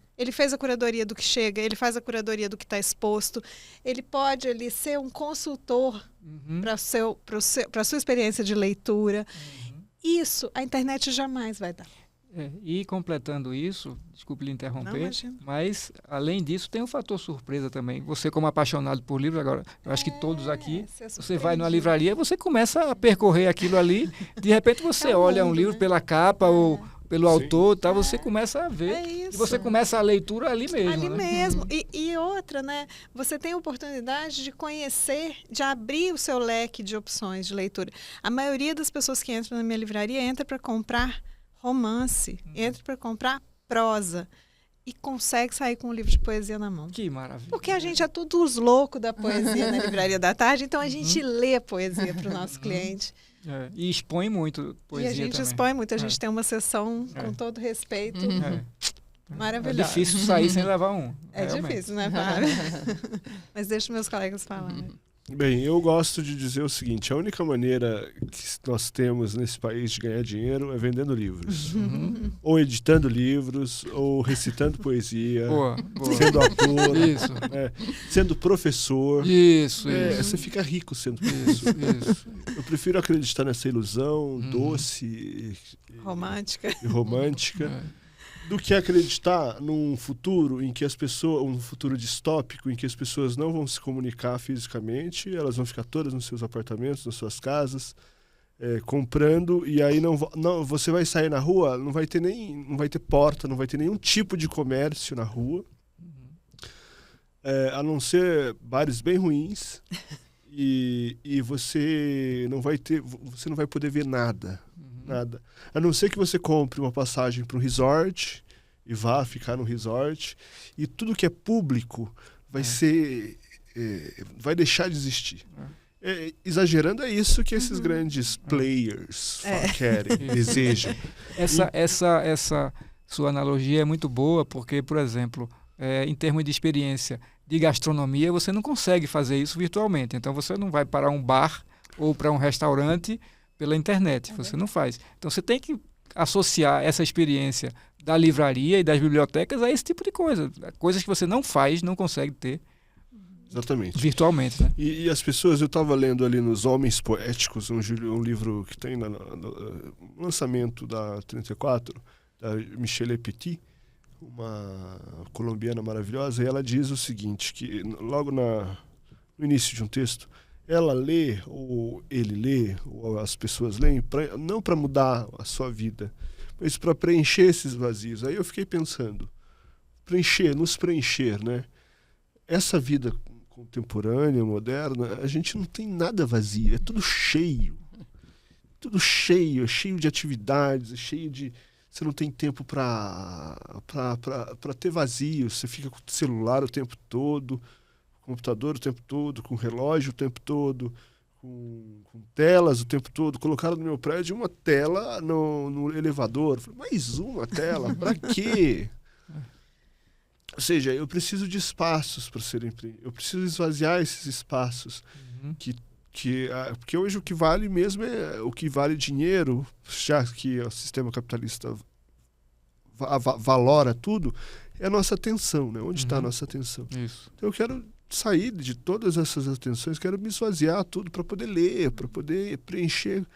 do que chega, ele faz a curadoria do que está exposto, ele pode ser um consultor para a sua experiência de leitura. Isso a internet jamais vai dar. E completando isso, desculpe lhe interromper, mas além disso tem um fator surpresa também. Você, como apaixonado por livros, agora eu acho que todos aqui, você vai numa livraria, você começa a percorrer aquilo ali, de repente você olha um livro, né, pela capa ou pelo autor, tá, você começa a ver e você começa a leitura ali mesmo. Ali, né? mesmo. E outra, né? Você tem a oportunidade de conhecer, de abrir o seu leque de opções de leitura. A maioria das pessoas que entram na minha livraria entra para comprar romance, entra para comprar prosa e consegue sair com um livro de poesia na mão. Que maravilha. Porque a gente é todos os loucos da poesia na Livraria da Tarde, então a gente lê poesia para o nosso cliente. E expõe muito poesia também. E a gente expõe muito, a gente tem uma sessão com todo respeito. Maravilhosa. É difícil sair sem levar um. É realmente difícil, né, Fábio? Mas deixa meus colegas falarem. Bem, eu gosto de dizer o seguinte: a única maneira que nós temos nesse país de ganhar dinheiro é vendendo livros. Ou editando livros, ou recitando poesia, boa. Sendo ator, sendo professor. Isso. Você fica rico sendo professor. Isso. Eu prefiro acreditar nessa ilusão doce e romântica. Do que acreditar num futuro em que um futuro distópico, em que as pessoas não vão se comunicar fisicamente, elas vão ficar todas nos seus apartamentos, nas suas casas, comprando, e aí você vai sair na rua, não vai ter porta, não vai ter nenhum tipo de comércio na rua, a não ser bares bem ruins, e você não vai poder ver nada. Nada. A não ser que você compre uma passagem para um resort e vá ficar no resort, e tudo que é público vai deixar de existir. Exagerando, é isso que esses grandes players querem, desejam. Essa sua analogia é muito boa, porque, por exemplo, em termos de experiência de gastronomia, você não consegue fazer isso virtualmente. Então, você não vai para um bar ou para um restaurante pela internet. Você não faz. Então, você tem que associar essa experiência da livraria e das bibliotecas a esse tipo de coisa. Coisas que você não faz, não consegue ter. Exatamente. Virtualmente, né? E as pessoas, eu estava lendo ali nos Homens Poéticos, um livro que tem no lançamento da 34, da Michelle Petit, uma colombiana maravilhosa, e ela diz o seguinte, que logo no início de um texto, ela lê, ou ele lê, ou as pessoas leem, não para mudar a sua vida, mas para preencher esses vazios. Aí eu fiquei pensando, nos preencher, né? Essa vida contemporânea, moderna, a gente não tem nada vazio, é tudo cheio. Tudo cheio, é cheio de atividades, é cheio de... Você não tem tempo para ter vazio, você fica com o celular o tempo todo, com o computador o tempo todo, com o relógio o tempo todo, com telas o tempo todo. Colocaram no meu prédio uma tela no elevador. Falei, mais uma tela? Para quê? Ou seja, eu preciso de espaços para serem... Eu preciso esvaziar esses espaços. Porque hoje o que vale mesmo é... O que vale dinheiro, já que o sistema capitalista valora tudo, é a nossa atenção, né? Onde está a nossa atenção? Isso. Então eu quero sair de todas essas atenções, quero me esvaziar tudo para poder ler, para poder preencher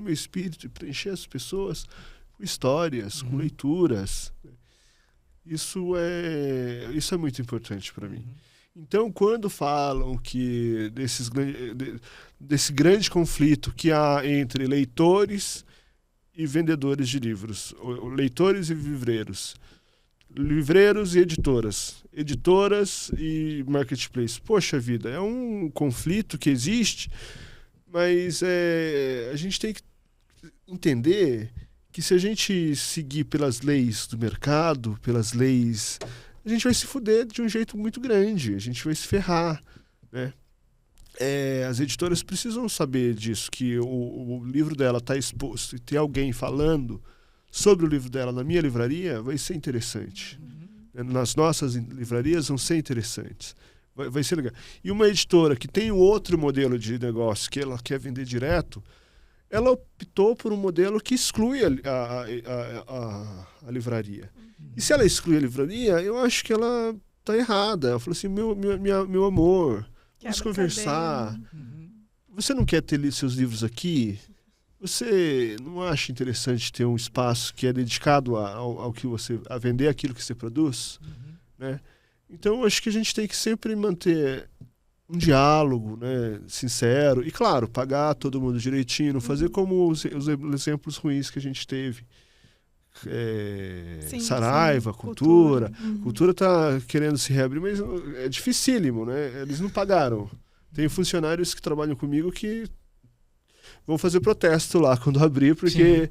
meu espírito, preencher as pessoas com histórias, com leituras. Isso é muito importante para mim. Então, quando falam que desse grande conflito que há entre leitores e vendedores de livros, leitores e livreiros, livreiros e editoras e marketplace. Poxa vida, é um conflito que existe, mas a gente tem que entender que se a gente seguir pelas leis do mercado, pelas leis, a gente vai se fuder de um jeito muito grande, a gente vai se ferrar, né? As editoras precisam saber disso, que o livro dela está exposto e ter alguém falando sobre o livro dela na minha livraria vai ser interessante. Nas nossas livrarias vão ser interessantes. Vai ser legal. E uma editora que tem um outro modelo de negócio, que ela quer vender direto, ela optou por um modelo que exclui a livraria. E se ela exclui a livraria, eu acho que ela está errada. Ela falou assim, meu amor, vamos conversar. Você não quer ter seus livros aqui? Você não acha interessante ter um espaço que é dedicado ao que a vender aquilo que você produz? Né? Então, eu acho que a gente tem que sempre manter um diálogo, né, sincero. E, claro, pagar todo mundo direitinho, não fazer como os exemplos ruins que a gente teve. Saraiva, Cultura. Cultura está querendo se reabrir, mas é dificílimo, né? Eles não pagaram. Tem funcionários que trabalham comigo que vão fazer protesto lá quando abrir, porque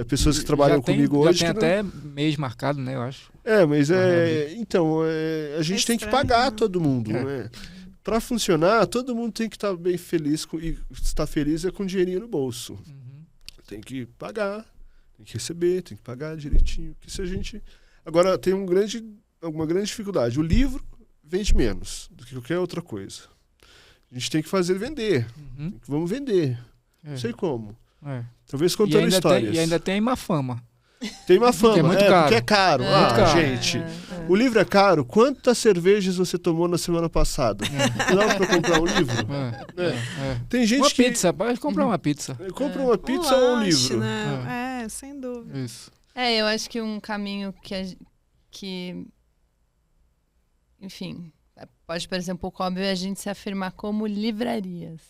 pessoas que trabalham comigo hoje... Já tem até mês marcado, né, eu acho. Mas a gente tem que pagar todo mundo, né? Para funcionar, todo mundo tem que estar bem feliz, e estar feliz é com dinheirinho no bolso. Tem que pagar, tem que receber, tem que pagar direitinho. Que se a gente... Agora, tem uma grande dificuldade. O livro vende menos do que qualquer outra coisa. A gente tem que fazer vender. Vamos vender. Não sei como. Talvez contando histórias. E ainda tem má fama. Tem má fama, é muito caro. Porque é caro. Gente, o livro é caro. Quantas cervejas você tomou na semana passada? Não dá pra comprar um livro? Tem gente uma pizza, pode comprar uma pizza. Compra uma pizza ou um livro. Né? Sem dúvida. Isso. Eu acho que um caminho que enfim... Pode parecer um pouco óbvio a gente se afirmar como livrarias.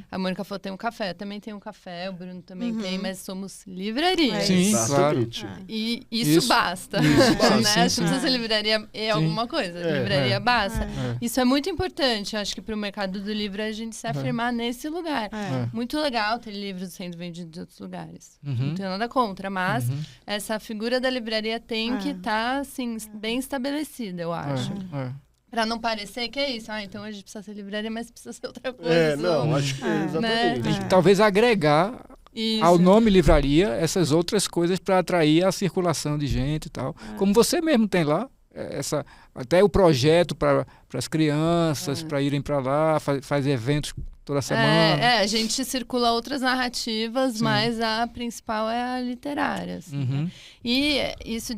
A Mônica falou, tem um café. Eu também tenho um café, o Bruno também tem, mas somos livrarias. Sim, claro. E isso basta. Né? Acho que precisa ser livraria alguma coisa. Livraria basta. Isso é muito importante, acho que para o mercado do livro a gente se afirmar nesse lugar. Muito legal ter livros sendo vendidos em outros lugares. Não tenho nada contra, mas essa figura da livraria tem que estar assim, bem estabelecida, eu acho. Pra não parecer que é isso. Então a gente precisa ser livraria, mas precisa ser outra coisa. Acho que é exatamente. Tem que talvez agregar ao nome livraria essas outras coisas para atrair a circulação de gente e tal. Como você mesmo tem lá. até o projeto para as crianças, para irem para lá, faz eventos toda semana. A gente circula outras narrativas, Sim. mas a principal é a literária. Assim, Uhum. né? E isso...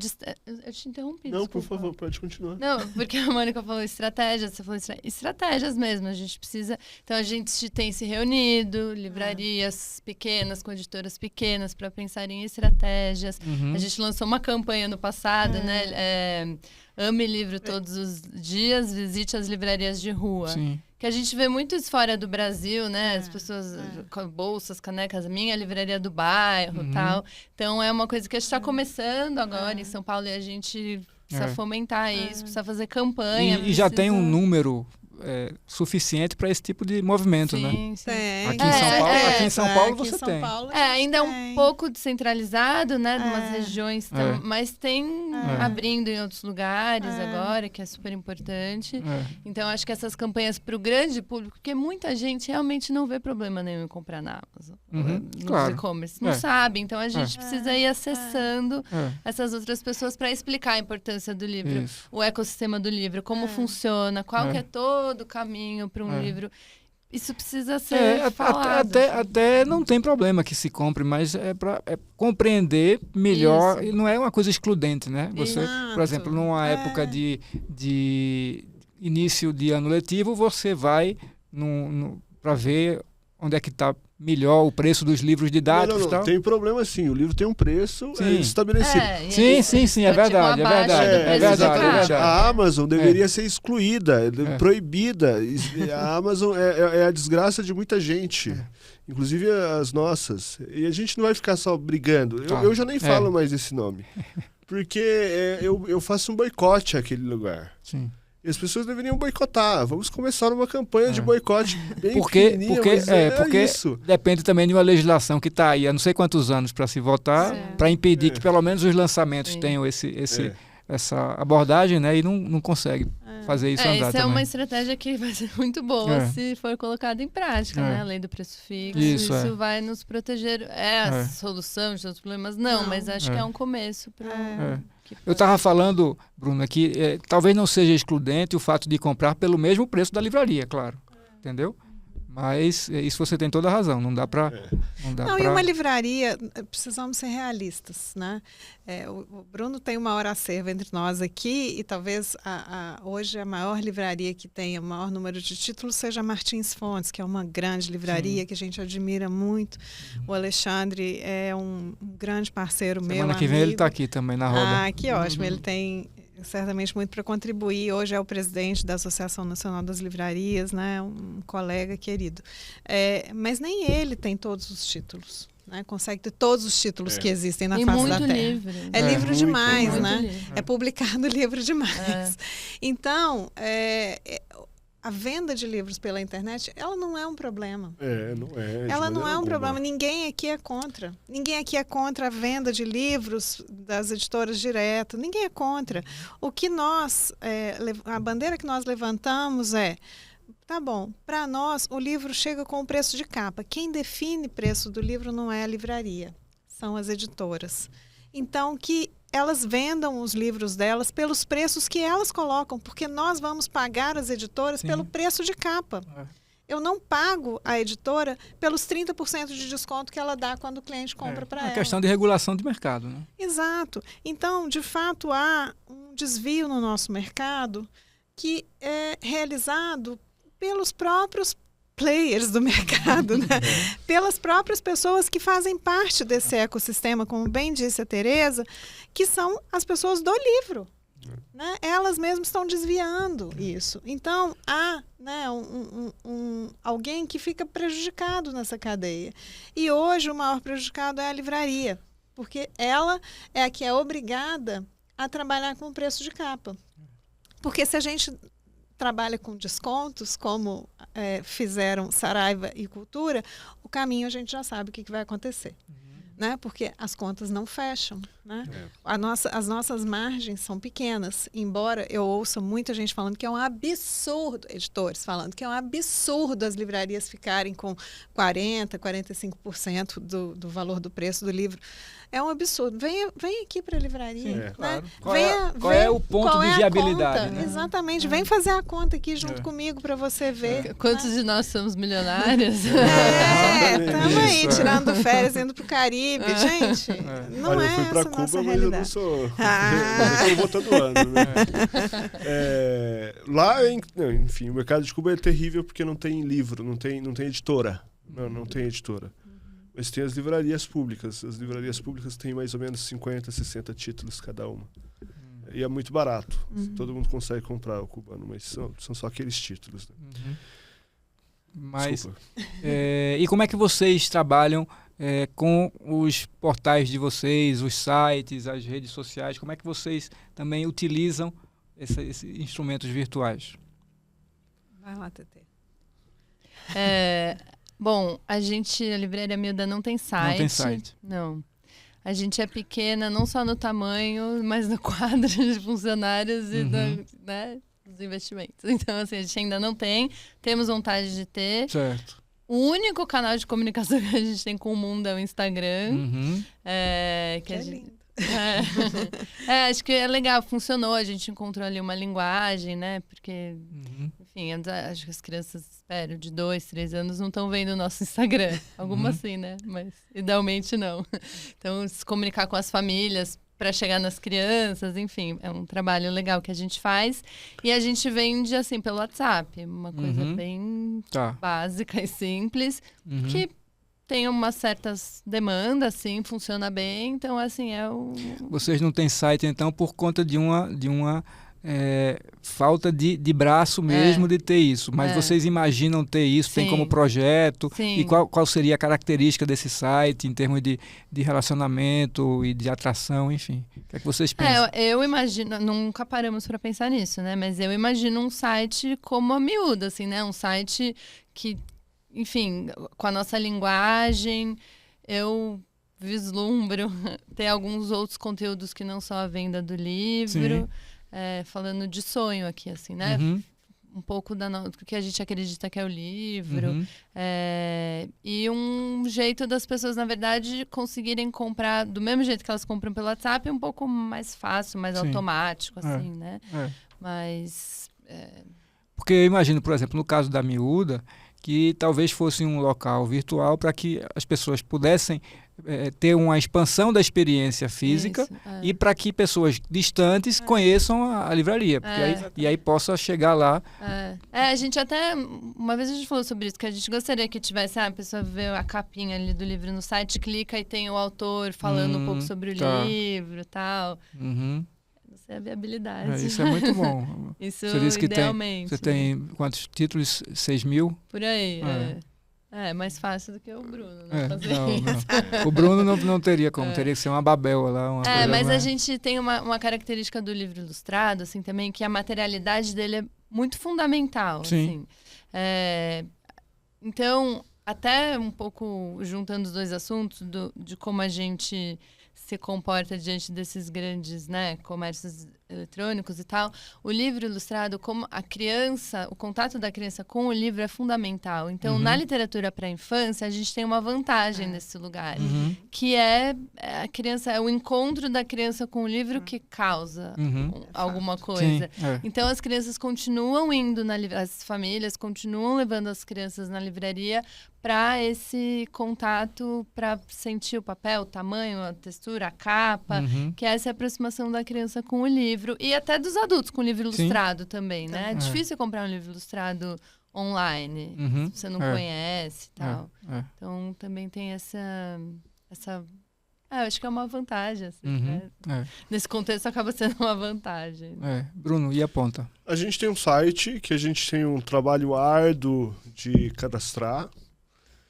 Eu te interrompi, Não, desculpa. por favor, pode continuar. Não, porque a Mônica falou estratégias, você falou estratégias mesmo, a gente precisa... Então, a gente tem se reunido, livrarias pequenas, com editoras pequenas, para pensar em estratégias. Uhum. A gente lançou uma campanha no passado, né? Ame livro todos os dias, visite as livrarias de rua. Sim. Que a gente vê muito isso fora do Brasil, né? As pessoas com bolsas, canecas, minha livraria do bairro e tal. Então, é uma coisa que a gente está começando agora em São Paulo e a gente precisa fomentar isso, precisa fazer campanha. E já tem um número suficiente para esse tipo de movimento, né? Sim, sim. Tem. Aqui em São Paulo você tem. Ainda é um pouco descentralizado, né? De umas regiões, mas tem abrindo em outros lugares agora, que é super importante. Então, acho que essas campanhas para o grande público, porque muita gente realmente não vê problema nenhum em comprar na Amazon, nos e-commerce. Não sabe, então a gente precisa ir acessando essas outras pessoas para explicar a importância do livro, o ecossistema do livro, como funciona, qual que é todo o caminho para um livro. Isso precisa ser falado. Até não tem problema que se compre, mas é para compreender melhor. E não é uma coisa excludente, né? Você, por exemplo, numa época de início de ano letivo, você vai para ver onde é que está melhor o preço dos livros didáticos. Não, tal. tem problema sim. O livro tem um preço estabelecido. Sim, é verdade. É verdade. A Amazon deveria ser excluída, proibida. A Amazon é a desgraça de muita gente. Inclusive as nossas. E a gente não vai ficar só brigando. Eu já nem falo mais esse nome. Porque eu faço um boicote àquele lugar. Sim. E as pessoas deveriam boicotar. Vamos começar uma campanha de boicote bem porque isso. Depende também de uma legislação que está aí há não sei quantos anos para se votar, para impedir que pelo menos os lançamentos tenham essa abordagem, né? E não consegue fazer isso andar isso também. É uma estratégia que vai ser muito boa se for colocada em prática, né? A lei do preço fixo. Isso vai nos proteger. A solução de todos os problemas? Não, mas acho que é um começo para... Eu estava falando, Bruna, que talvez não seja excludente o fato de comprar pelo mesmo preço da livraria, claro. Entendeu? Mas isso você tem toda a razão. Não dá para... E uma livraria, precisamos ser realistas, né? O Bruno tem uma hora acerva entre nós aqui e talvez hoje a maior livraria que tem o maior número de títulos seja a Martins Fontes, que é uma grande livraria que a gente admira muito. O Alexandre é um grande parceiro meu, Semana que vem ele está aqui também na roda. Que ótimo. Ele tem certamente muito para contribuir. Hoje é o presidente da Associação Nacional das Livrarias, né? Um colega querido. Mas nem ele tem todos os títulos. Né? Consegue ter todos os títulos que existem na face da Terra. Livro. É livro demais, muito né? Livro. É publicado livro demais. Então, a venda de livros pela internet, ela não é um problema. Não é. Ela não é um problema. Ninguém aqui é contra. Ninguém aqui é contra a venda de livros das editoras direto. Ninguém é contra. O que a bandeira que nós levantamos tá bom, para nós o livro chega com o preço de capa. Quem define preço do livro não é a livraria, são as editoras. Então, que elas vendam os livros delas pelos preços que elas colocam, porque nós vamos pagar as editoras pelo preço de capa. Eu não pago a editora pelos 30% de desconto que ela dá quando o cliente compra para ela. É questão de regulação de mercado, né? Exato. Então, de fato, há um desvio no nosso mercado que é realizado pelos próprios players do mercado, né? Pelas próprias pessoas que fazem parte desse ecossistema, como bem disse a Tereza, que são as pessoas do livro. Né? Elas mesmas estão desviando isso. Então, há alguém que fica prejudicado nessa cadeia. E hoje o maior prejudicado é a livraria, porque ela é a que é obrigada a trabalhar com o preço de capa. Porque se a gente trabalha com descontos, como fizeram Saraiva e Cultura, o caminho a gente já sabe o que vai acontecer. né? Porque as contas não fecham, né? As nossas margens são pequenas, embora eu ouça muita gente falando que é um absurdo, editores falando que é um absurdo as livrarias ficarem com 40%, 45% do valor do preço do livro. É um absurdo. Vem aqui para a livraria. Sim, né? Claro. Qual é o ponto de viabilidade? Né? Exatamente. Vem fazer a conta aqui junto comigo para você ver. Quantos de nós somos milionários? Estamos aí, tirando férias, indo para o Caribe. Gente, não Olha, é eu fui para Cuba, mas eu não sou... Eu vou todo ano, né? Lá, enfim, o mercado de Cuba é terrível porque não tem livro, não tem editora. Não tem editora. Mas tem as livrarias públicas. As livrarias públicas têm mais ou menos 50, 60 títulos cada uma. E é muito barato. Todo mundo consegue comprar o cubano, mas são só aqueles títulos. Né? Mas, e como é que vocês trabalham com os portais de vocês, os sites, as redes sociais? Como é que vocês também utilizam esses instrumentos virtuais? Vai lá, Tetê. Bom, a Livraria Miúda não tem site. Não tem site. Não. A gente é pequena, não só no tamanho, mas no quadro de funcionários e dos investimentos. Então, assim, a gente ainda não tem. Temos vontade de ter. Certo. O único canal de comunicação que a gente tem com o mundo é o Instagram. Que é lindo. Acho que é legal, funcionou, a gente encontrou ali uma linguagem, né? Porque, enfim, acho que as crianças, de 2, 3 anos não estão vendo o nosso Instagram. Algumas sim, né? Mas idealmente não. Então, se comunicar com as famílias para chegar nas crianças, enfim, é um trabalho legal que a gente faz. E a gente vende, assim, pelo WhatsApp, uma coisa bem básica e simples, que tem umas certas demandas, assim, funciona bem. Então, assim, Vocês não têm site, então, por conta de uma falta de braço mesmo de ter isso. Mas vocês imaginam ter isso? Sim. Tem como projeto? Sim. E qual seria a característica desse site em termos de relacionamento e de atração, enfim? O que é que vocês pensam? Eu imagino, nunca paramos para pensar nisso, né? Mas eu imagino um site como a Miúda, assim, né? Um site que, enfim, com a nossa linguagem, eu vislumbro ter alguns outros conteúdos que não só a venda do livro. Falando de sonho aqui, assim, né? Um pouco do que a gente acredita que é o livro. E um jeito das pessoas, na verdade, conseguirem comprar do mesmo jeito que elas compram pelo WhatsApp, um pouco mais fácil, mais automático, assim, né? Mas... Porque eu imagino, por exemplo, no caso da Miúda, que talvez fosse um local virtual para que as pessoas pudessem ter uma expansão da experiência física e para que pessoas distantes conheçam a livraria. Porque aí possa chegar lá. A gente até... Uma vez a gente falou sobre isso, que a gente gostaria que tivesse... a pessoa vê a capinha ali do livro no site, clica e tem o autor falando um pouco sobre o livro e tal. Não sei a viabilidade. Isso é muito bom. Isso você disse que idealmente. Você tem quantos títulos? 6.000? Por aí, É mais fácil do que o Bruno, né? Fazer não. isso. O Bruno não teria como, teria que ser uma Babel lá. Mas a gente tem uma característica do livro ilustrado, assim, também, que a materialidade dele é muito fundamental. Sim. Assim. Então, até um pouco juntando os dois assuntos, de como a gente se comporta diante desses grandes, né, comércios eletrônicos e tal, o livro ilustrado, como a criança, o contato da criança com o livro é fundamental. Então, na literatura para a infância, a gente tem uma vantagem nesse lugar, que é a criança, é o encontro da criança com o livro que causa alguma coisa. Sim, Então, as crianças continuam indo as famílias continuam levando as crianças na livraria para esse contato, para sentir o papel, o tamanho, a textura, a capa, que é essa aproximação da criança com o livro. E até dos adultos com o livro ilustrado também, né? É difícil comprar um livro ilustrado online, se você não conhece e tal. Então, também tem essa eu acho que é uma vantagem, assim, né? Nesse contexto, acaba sendo uma vantagem. Bruno, e a ponta? A gente tem um site que a gente tem um trabalho árduo de cadastrar,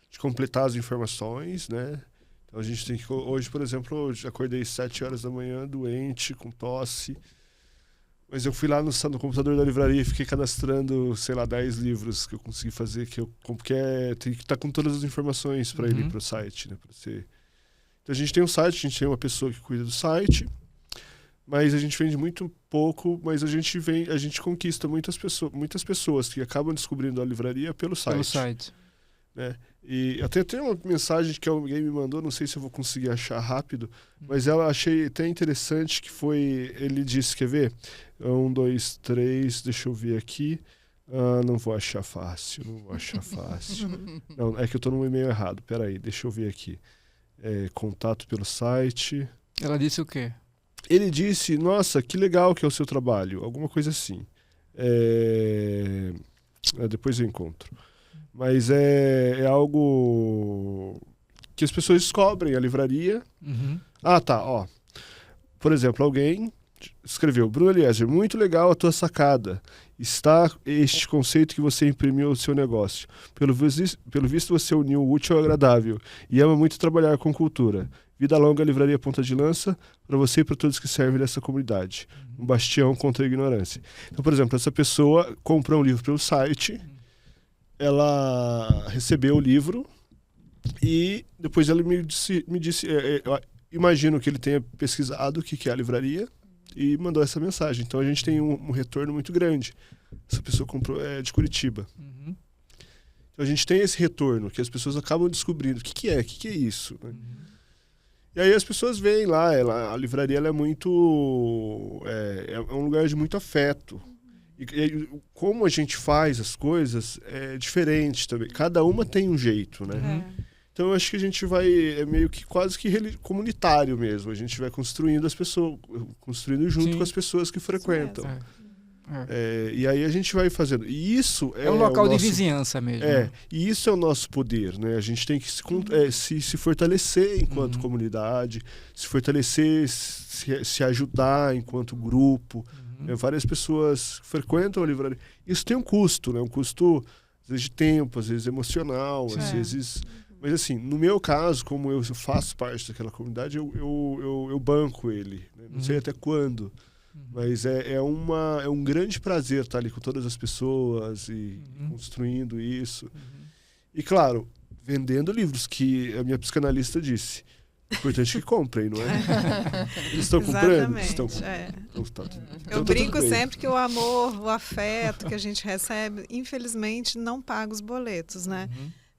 de completar as informações, né? Então, a gente tem que... Hoje, por exemplo, eu acordei 7 horas da manhã, doente, com tosse. Mas eu fui lá no computador da livraria e fiquei cadastrando, 10 livros que eu consegui fazer, porque tem que estar com todas as informações para ir para o site, né? Para você Então a gente tem um site, a gente tem uma pessoa que cuida do site, mas a gente vende muito pouco, mas a gente conquista muitas pessoas que acabam descobrindo a livraria pelo site. Pelo site. Né? E até tem uma mensagem que alguém me mandou, não sei se eu vou conseguir achar rápido, mas ela achei até interessante, que foi, ele disse, quer ver? 1, 2, 3, deixa eu ver aqui. Não vou achar fácil. Não, é que eu estou no e-mail errado, peraí, deixa eu ver aqui. Contato pelo site. Ela disse o quê? Ele disse, nossa, que legal que é o seu trabalho, alguma coisa assim. Depois eu encontro. Mas é algo que as pessoas descobrem, a livraria. Uhum. Ó. Por exemplo, alguém escreveu, Bruno Eliezer, muito legal a tua sacada. Está este conceito que você imprimiu no seu negócio. Pelo visto, você uniu o útil ao agradável e ama muito trabalhar com cultura. Vida longa, Livraria Ponta de Lança, para você e para todos que servem dessa comunidade. Um bastião contra a ignorância. Então, por exemplo, essa pessoa comprou um livro pelo site, ela recebeu o livro e depois ela me disse eu imagino que ele tenha pesquisado o que é a livraria e mandou essa mensagem. Então a gente tem um retorno muito grande. Essa pessoa comprou de Curitiba. Uhum. Então a gente tem esse retorno, que as pessoas acabam descobrindo o que é isso. Né? Uhum. E aí as pessoas veem lá, a livraria ela é muito... é um lugar de muito afeto. E como a gente faz as coisas é diferente também. Cada uma tem um jeito, né? Então eu acho que a gente vai... É meio que quase que comunitário mesmo. A gente vai construindo as pessoas... Construindo junto com as pessoas que frequentam. E aí a gente vai fazendo. E isso é um local de vizinhança mesmo. E isso é o nosso poder, né? A gente tem que se fortalecer enquanto comunidade, se fortalecer, se ajudar enquanto grupo. Várias pessoas frequentam a livraria. Isso tem um custo, né? Um custo, às vezes, de tempo, às vezes emocional, às vezes... Mas, assim, no meu caso, como eu faço parte daquela comunidade, eu banco ele. Né? Não sei até quando, mas é um grande prazer estar ali com todas as pessoas e construindo isso. E, claro, vendendo livros, que a minha psicanalista disse. É importante que comprem, não é? Eles estão comprando? Estão comprando. Eu brinco sempre que o amor, o afeto que a gente recebe, infelizmente, não paga os boletos, né?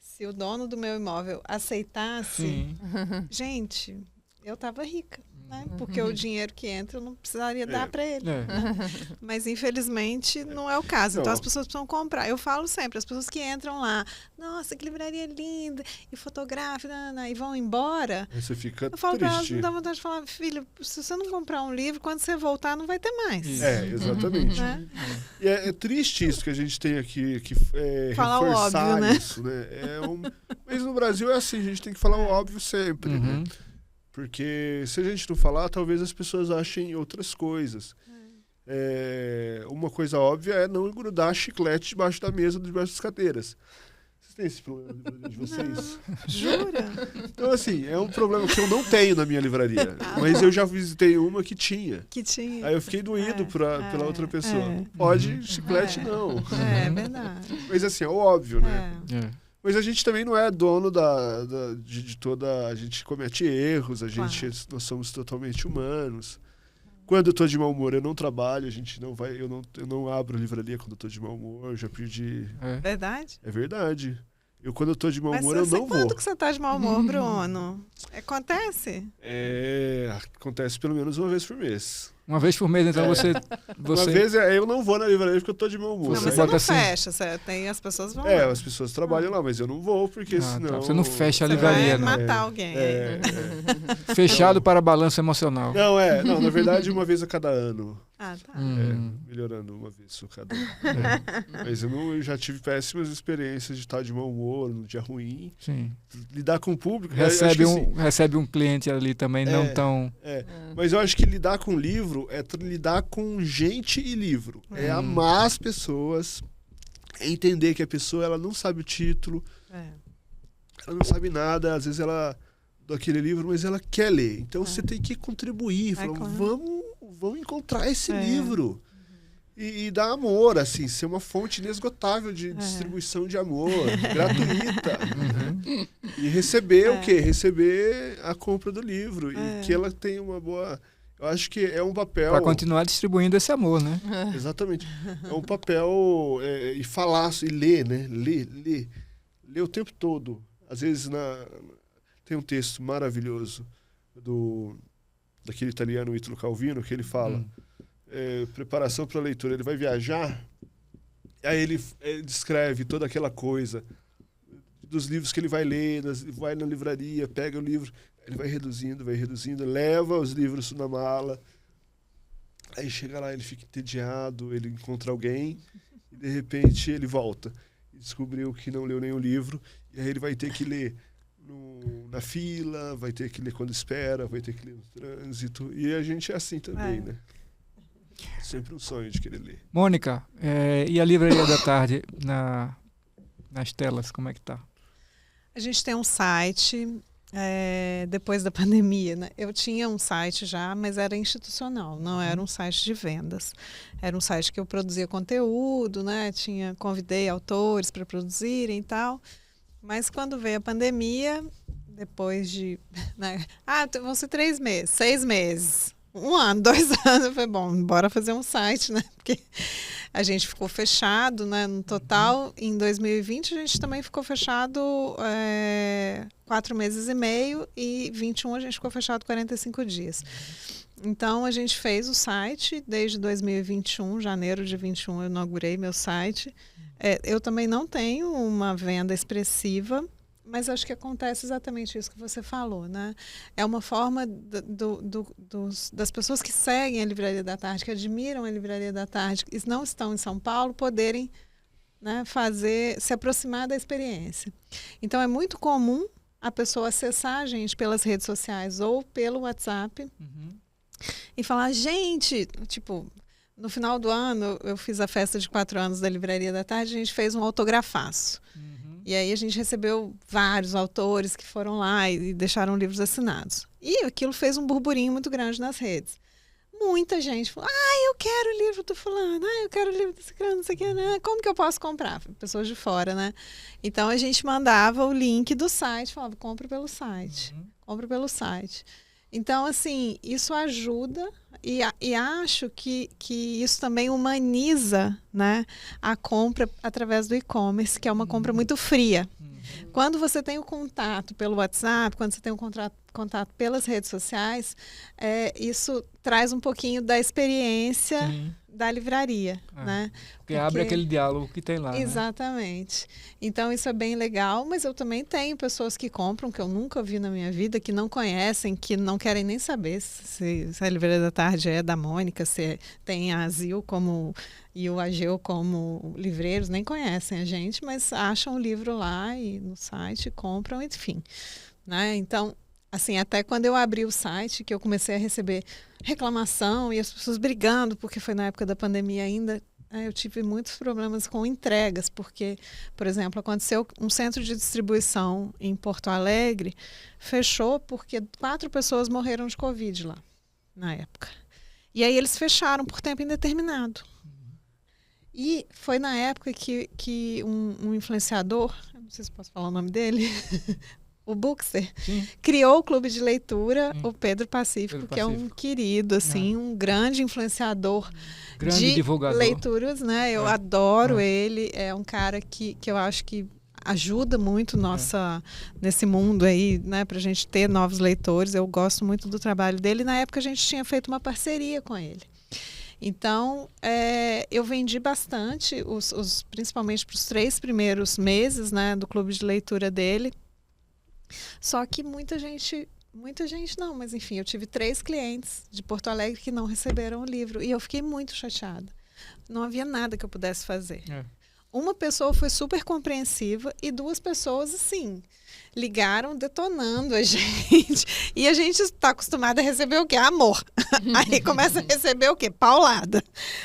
Se o dono do meu imóvel aceitasse, gente, eu estava rica. Né? Porque o dinheiro que entra eu não precisaria dar para ele. Né? Mas, infelizmente, não é o caso. Então, as pessoas precisam comprar. Eu falo sempre, as pessoas que entram lá, nossa, que livraria linda, e fotográfica, e vão embora. Aí você fica eu falo triste. Para elas, não dá vontade de falar, filho, se você não comprar um livro, quando você voltar, não vai ter mais. Exatamente. Né? E é triste isso que a gente tem aqui, que falar reforçar o óbvio, né? isso. Né? Mas no Brasil é assim, a gente tem que falar o óbvio sempre. Né? Porque se a gente não falar, talvez as pessoas achem outras coisas. Uma coisa óbvia é não grudar chiclete debaixo da mesa, debaixo das cadeiras. Vocês têm esse problema de vocês? Jura? Então, assim, é um problema que eu não tenho na minha livraria. Mas eu já visitei uma que tinha. Aí eu fiquei doído pela outra pessoa. Pode, chiclete não. É verdade. Mas assim, é óbvio, né? Mas a gente também não é dono de toda... A gente comete erros, nós somos totalmente humanos. Quando eu estou de mau humor, eu não trabalho, eu não abro livraria quando eu estou de mau humor, eu já perdi... Verdade? É verdade. Quando eu estou de mau humor, eu não vou. Mas quando que você está de mau humor, Bruno? Acontece? Acontece pelo menos uma vez por mês. Uma vez por mês, então você... Uma vez eu não vou na livraria porque eu tô de mau humor. Não, mas você não fecha, as pessoas vão lá. As pessoas trabalham lá, mas eu não vou porque senão... Tá. Você não fecha a livraria, vai matar alguém. Fechado para balanço emocional. Não, na verdade, uma vez a cada ano. Ah, tá. Melhorando uma vez a cada ano. Mas eu já tive péssimas experiências de estar de mau humor, num dia ruim. Sim. Lidar com o público... Recebe um cliente ali também não tão... Mas eu acho que lidar com livro é lidar com gente e livro. É amar as pessoas, é entender que a pessoa ela não sabe o título, ela não sabe nada, às vezes ela daquele livro, mas ela quer ler. Então você tem que contribuir, falar, vamos encontrar esse livro. e dar amor, assim, ser uma fonte inesgotável de distribuição de amor, gratuita. Né? E receber o quê? Receber a compra do livro. E que ela tenha uma boa... Eu acho que é um papel... Para continuar distribuindo esse amor, né? Exatamente. É um papel... e falar, e ler, né? Ler o tempo todo. Às vezes tem um texto maravilhoso daquele italiano Italo Calvino, que ele fala... preparação para a leitura. Ele vai viajar, aí ele descreve toda aquela coisa dos livros que ele vai ler, vai na livraria, pega o livro, ele vai reduzindo, leva os livros na mala, aí chega lá, ele fica entediado, ele encontra alguém, e de repente ele volta. E descobriu que não leu nenhum livro, e aí ele vai ter que ler na fila, vai ter que ler quando espera, vai ter que ler no trânsito, e a gente é assim também, né? Sempre um sonho de querer ler. Mônica, e a Livraria da Tarde nas telas, como é que tá? A gente tem um site, depois da pandemia, né? Eu tinha um site já, mas era institucional, não era um site de vendas. Era um site que eu produzia conteúdo, né? Convidei autores para produzirem e tal. Mas quando veio a pandemia, depois de... Né? Vão ser 3 meses, 6 meses... 1 ano, 2 anos, eu falei, bom, bora fazer um site, né? Porque a gente ficou fechado, né? No total, em 2020, a gente também ficou fechado 4 meses e meio, e 21 a gente ficou fechado 45 dias. Então, a gente fez o site desde 2021, janeiro de 21 eu inaugurei meu site. Eu também não tenho uma venda expressiva, mas acho que acontece exatamente isso que você falou, né? É uma forma das pessoas que seguem a Livraria da Tarde, que admiram a Livraria da Tarde, e não estão em São Paulo, poderem, né, se aproximar da experiência. Então, é muito comum a pessoa acessar a gente pelas redes sociais ou pelo WhatsApp e falar, gente, tipo... No final do ano, eu fiz a festa de 4 anos da Livraria da Tarde, a gente fez um autografaço. E aí a gente recebeu vários autores que foram lá e deixaram livros assinados. E aquilo fez um burburinho muito grande nas redes. Muita gente falou, eu quero o livro do fulano, eu quero o livro do ciclano, não sei o que, né? Como que eu posso comprar? Pessoas de fora, né? Então a gente mandava o link do site, falava, compra pelo site, compra pelo site. Então, assim, isso ajuda e acho que isso também humaniza, né, a compra através do e-commerce, que é uma compra muito fria. Quando você tem o contato pelo WhatsApp, quando você tem o contato pelas redes sociais, isso traz um pouquinho da experiência da livraria, né? Porque abre aquele diálogo que tem lá. Exatamente. Né? Então, isso é bem legal, mas eu também tenho pessoas que compram, que eu nunca vi na minha vida, que não conhecem, que não querem nem saber se a Livraria da Tarde é da Mônica, se tem a Azil e o Ageu como livreiros, nem conhecem a gente, mas acham o livro lá e no site, compram, enfim. Né? Então, assim, até quando eu abri o site, que eu comecei a receber reclamação e as pessoas brigando, porque foi na época da pandemia ainda, eu tive muitos problemas com entregas, porque, por exemplo, aconteceu um centro de distribuição em Porto Alegre, fechou porque 4 pessoas morreram de Covid lá, na época. E aí eles fecharam por tempo indeterminado. E foi na época que um influenciador, não sei se posso falar o nome dele... O Bookster criou o clube de leitura, o Pedro Pacífico, que é um querido, assim, um grande influenciador de divulgador. Leituras, né? Eu adoro ele, é um cara que eu acho que ajuda muito nesse mundo aí, né? Pra gente ter novos leitores. Eu gosto muito do trabalho dele. Na época a gente tinha feito uma parceria com ele. Então, eu vendi bastante, principalmente para os 3 primeiros meses, né, do clube de leitura dele. Só que muita gente não, mas enfim, eu tive 3 clientes de Porto Alegre que não receberam o livro e eu fiquei muito chateada. Não havia nada que eu pudesse fazer. Uma pessoa foi super compreensiva e 2 pessoas, assim, ligaram detonando a gente. E a gente está acostumada a receber o quê? Amor. Aí começa a receber o quê? Paulada.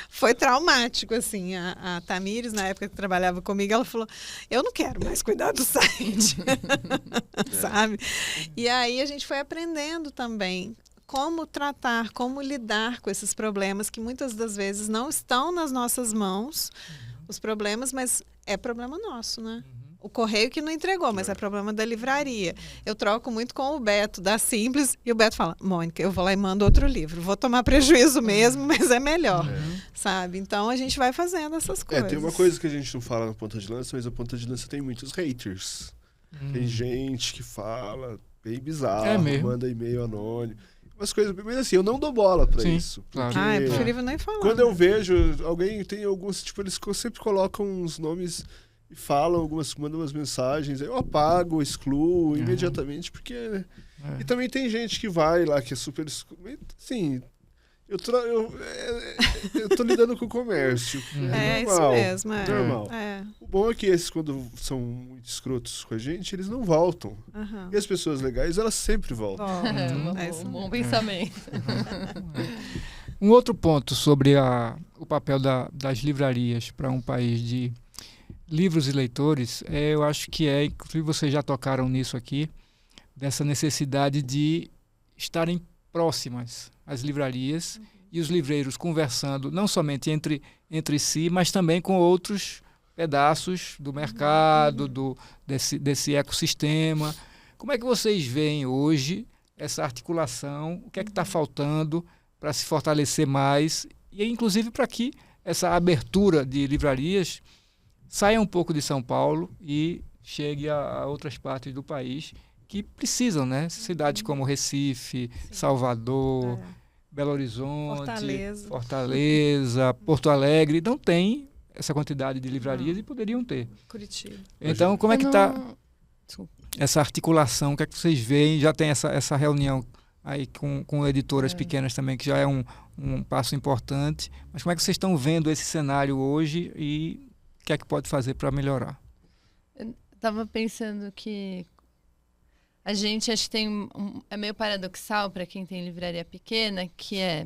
Foi traumático, assim. A Tamires, na época que trabalhava comigo, ela falou, eu não quero mais cuidar do site. Sabe? E aí a gente foi aprendendo também como tratar, como lidar com esses problemas que muitas das vezes não estão nas nossas mãos, os problemas, mas é problema nosso, né? O correio que não entregou, mas é problema da livraria. Eu troco muito com o Beto, da Simples, e o Beto fala, Mônica, eu vou lá e mando outro livro. Vou tomar prejuízo mesmo, mas é melhor, sabe? Então, a gente vai fazendo essas coisas. Tem uma coisa que a gente não fala na Ponta de Lança, mas a Ponta de Lança tem muitos haters. Tem gente que fala bem bizarro, manda e-mail anônimo. Umas coisas, mas assim, eu não dou bola pra isso. Claro. É preferível nem falar. Quando eu vejo, alguém tem alguns, tipo, eles sempre colocam uns nomes e falam mandam umas mensagens, eu apago, excluo imediatamente, porque... E também tem gente que vai lá, que é super... Assim, eu tô lidando com o comércio. É normal, isso mesmo. Normal. O bom é que esses, quando são muito escrotos com a gente, eles não voltam. E as pessoas legais, elas sempre voltam. Um bom pensamento. Um outro ponto sobre o papel das livrarias para um país de livros e leitores, eu acho que inclusive vocês já tocaram nisso aqui, dessa necessidade de estarem próximas às livrarias e os livreiros conversando não somente entre si, mas também com outros pedaços do mercado, desse ecossistema. Como é que vocês veem hoje essa articulação? O que é que está faltando para se fortalecer mais? E inclusive para que essa abertura de livrarias saia um pouco de São Paulo e chegue a outras partes do país que precisam, né? Cidades como Recife, Salvador, Belo Horizonte, Fortaleza, Porto Alegre, não tem essa quantidade de livrarias e poderiam ter. Curitiba. Então, como é que está essa articulação? O que é que vocês veem? Já tem essa reunião aí com editoras pequenas também, que já é um passo importante. Mas como é que vocês estão vendo esse cenário hoje e o que é que pode fazer para melhorar? Eu estava pensando que a gente acho que é meio paradoxal para quem tem livraria pequena, que é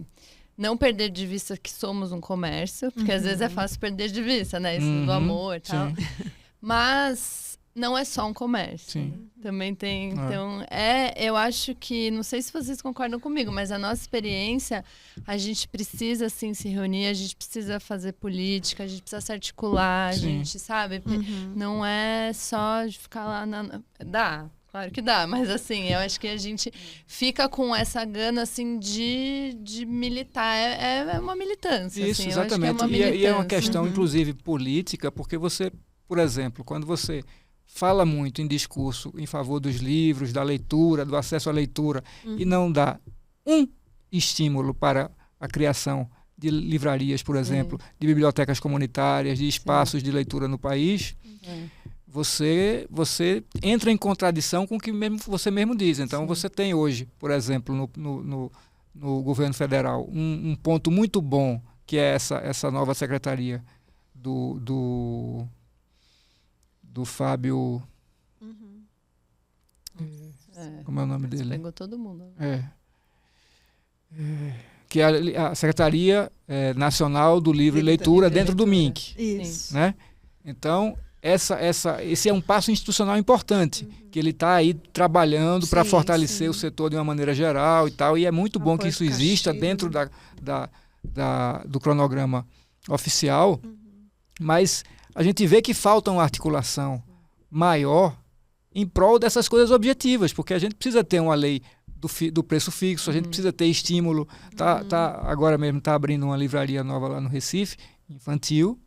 não perder de vista que somos um comércio, porque às vezes é fácil perder de vista, né? Isso do amor e tal. Mas não é só um comércio. Sim. Também tem... Então, eu acho que... Não sei se vocês concordam comigo, mas a nossa experiência, a gente precisa, assim, se reunir, a gente precisa fazer política, a gente precisa se articular, a gente, sabe? Não é só de ficar lá Dá, claro que dá, mas assim, eu acho que a gente fica com essa gana, assim, de militar. É uma militância. Isso, assim, exatamente. Eu acho que é uma militância. E é uma questão, inclusive, política, porque você, por exemplo, quando você fala muito em discurso em favor dos livros, da leitura, do acesso à leitura, e não dá um estímulo para a criação de livrarias, por exemplo, de bibliotecas comunitárias, de espaços de leitura no país, você entra em contradição com o que você mesmo diz. Então, você tem hoje, por exemplo, no governo federal, um ponto muito bom, que é essa nova secretaria do Fábio... Como é o nome dele? Pegou todo mundo. Que é a Secretaria Nacional do Livro e Leitura dentro do MINC. Isso. Né? Então, esse é um passo institucional importante, que ele está aí trabalhando para fortalecer o setor de uma maneira geral e tal, e é muito bom que isso exista dentro do cronograma oficial, mas a gente vê que falta uma articulação maior em prol dessas coisas objetivas, porque a gente precisa ter uma lei do preço fixo, a gente precisa ter estímulo. Agora mesmo está abrindo uma livraria nova lá no Recife, infantil.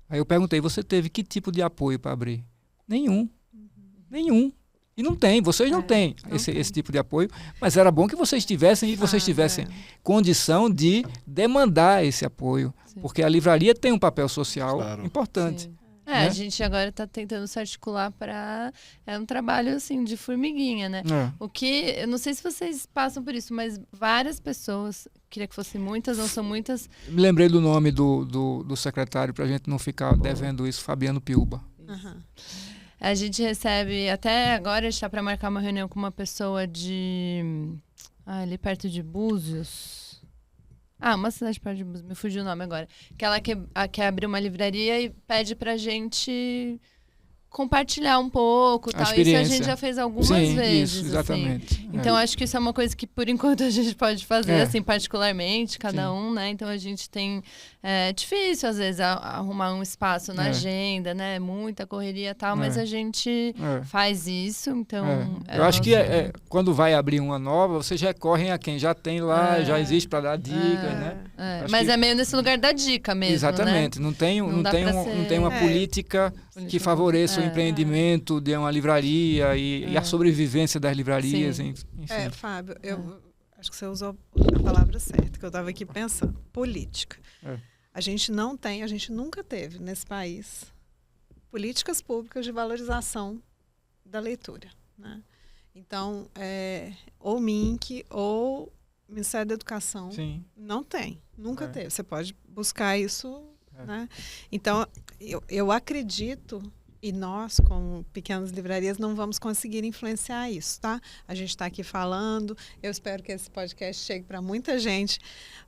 Aí eu perguntei, você teve que tipo de apoio para abrir? Nenhum. E não tem, vocês não têm esse tipo de apoio, mas era bom que vocês tivessem condição de demandar esse apoio, porque a livraria tem um papel social importante. A gente agora está tentando se articular para... É um trabalho, assim, de formiguinha, né? O que... Eu não sei se vocês passam por isso, mas várias pessoas... Queria que fossem muitas, não são muitas... Me lembrei do nome do secretário, para a gente não ficar devendo isso, Fabiano Piuba. A gente recebe... Até agora a gente está para marcar uma reunião com uma pessoa ali perto de Búzios... uma cidade perto de Búzios, me fugiu o nome agora. Que ela quer abrir uma livraria e pede pra gente compartilhar um pouco, tal. Isso a experiência. gente já fez algumas Sim, vezes. isso, exatamente. Assim. Então, acho que isso é uma coisa que, por enquanto, a gente pode fazer, assim, particularmente, cada Sim. um, né? Então, a gente tem... É difícil, às vezes, arrumar um espaço na agenda, né? Muita correria e tal, mas a gente faz isso, então... Eu acho que quando vai abrir uma nova, vocês recorrem a quem já tem lá, já existe para dar dicas, né? Mas é meio nesse lugar da dica mesmo, exatamente. Né? Não tem uma política que favoreça o empreendimento de uma livraria e a sobrevivência das livrarias. Enfim. Fábio, eu acho que você usou a palavra certa, que eu estava aqui pensando. Política. A gente nunca teve nesse país políticas públicas de valorização da leitura, né? Então, ou MINC ou Ministério da Educação, não tem, nunca teve. Você pode buscar isso, né? Então, eu acredito, e nós, como pequenas livrarias, não vamos conseguir influenciar isso, tá? A gente está aqui falando, eu espero que esse podcast chegue para muita gente,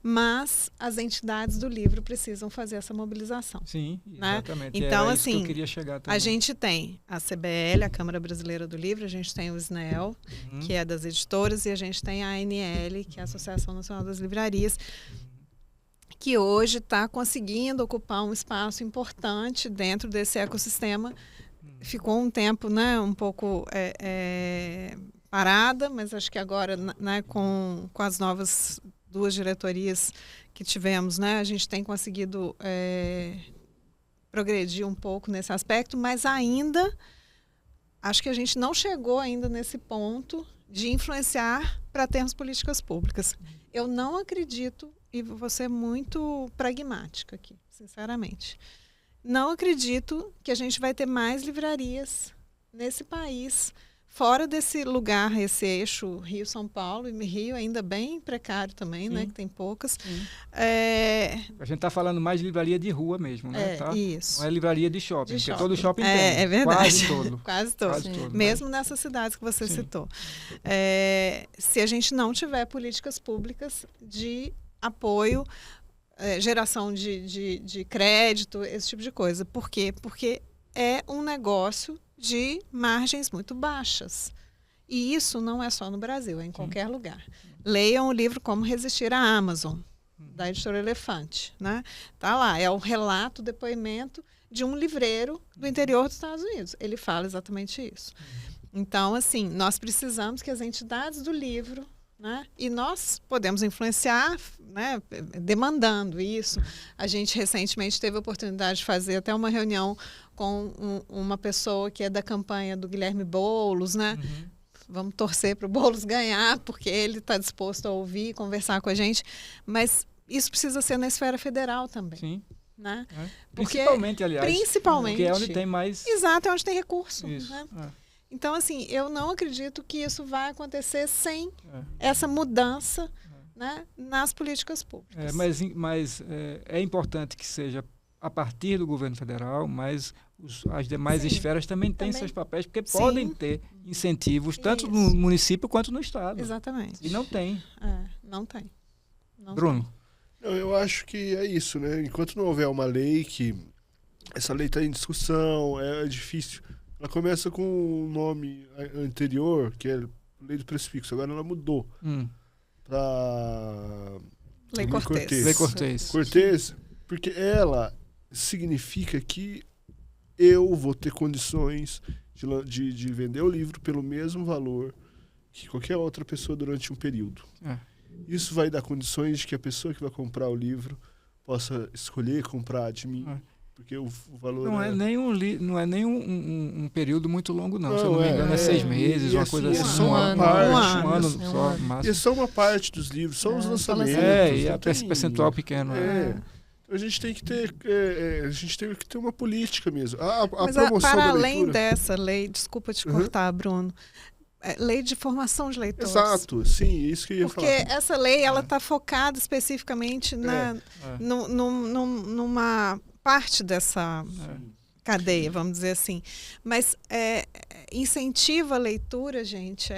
mas as entidades do livro precisam fazer essa mobilização. Sim, né? Exatamente. Então, Era assim, isso que eu queria chegar também. A gente tem a CBL, a Câmara Brasileira do Livro, a gente tem o SNEL, que é das editoras, e a gente tem a ANL, que é a Associação Nacional das Livrarias, que hoje está conseguindo ocupar um espaço importante dentro desse ecossistema. Ficou um tempo, né, um pouco parada, mas acho que agora, né, com as novas 2 diretorias que tivemos, né, a gente tem conseguido progredir um pouco nesse aspecto, mas ainda acho que a gente não chegou ainda nesse ponto de influenciar para termos políticas públicas. Eu não acredito, e vou ser muito pragmática aqui, sinceramente. Não acredito que a gente vai ter mais livrarias nesse país, fora desse lugar, esse eixo Rio-São Paulo, e Rio ainda bem precário também, né, que tem poucas. A gente está falando mais de livraria de rua mesmo, né? Isso. Não é livraria de shopping, porque todo shopping tem. É verdade. Quase todo. Quase todo. Mesmo nessas cidades que você citou. Se a gente não tiver políticas públicas de apoio, geração de crédito, esse tipo de coisa. Por quê? Porque é um negócio de margens muito baixas. E isso não é só no Brasil, é em qualquer lugar. Leiam o livro Como Resistir à Amazon, da editora Elefante, né? Tá lá, é o relato, o depoimento de um livreiro do interior dos Estados Unidos. Ele fala exatamente isso. Então, assim, nós precisamos que as entidades do livro, né? E nós podemos influenciar, né, demandando isso. A gente recentemente teve a oportunidade de fazer até uma reunião com uma pessoa que é da campanha do Guilherme Boulos, né? Vamos torcer para o Boulos ganhar, porque ele está disposto a ouvir e conversar com a gente. Mas isso precisa ser na esfera federal também. Sim. Né? Principalmente, aliás. Principalmente. Porque é onde tem mais... Exato, é onde tem recurso. Isso. Né? Então, assim, eu não acredito que isso vai acontecer sem essa mudança, né, nas políticas públicas. Mas é importante que seja a partir do governo federal, mas as demais esferas também têm seus papéis, porque podem ter incentivos, tanto no município quanto no estado. Exatamente. E não tem. Não tem. Bruno? Eu acho que é isso, né? Enquanto não houver uma lei que... Essa lei está em discussão, é difícil... Ela começa com o nome anterior, que é Lei do Precipício. Agora ela mudou para Lei Cortês. Lei Cortês. Cortês, porque ela significa que eu vou ter condições de vender o livro pelo mesmo valor que qualquer outra pessoa durante um período. Isso vai dar condições de que a pessoa que vai comprar o livro possa escolher comprar de mim. Porque o valor não é nem um período muito longo, não. Se eu não me engano, é 6 meses, uma coisa assim. É só uma parte. Um ano só, máximo. E é só uma parte dos livros, só os lançamentos. E a percentual pequeno. A gente tem que ter uma política mesmo. A Mas promoção para da além leitura... dessa lei, desculpa te cortar, Bruno, lei de formação de leitores. Exato, sim, isso que eu ia falar. Porque essa lei ela está focada especificamente numa parte dessa cadeia, vamos dizer assim. Mas incentiva a leitura, gente.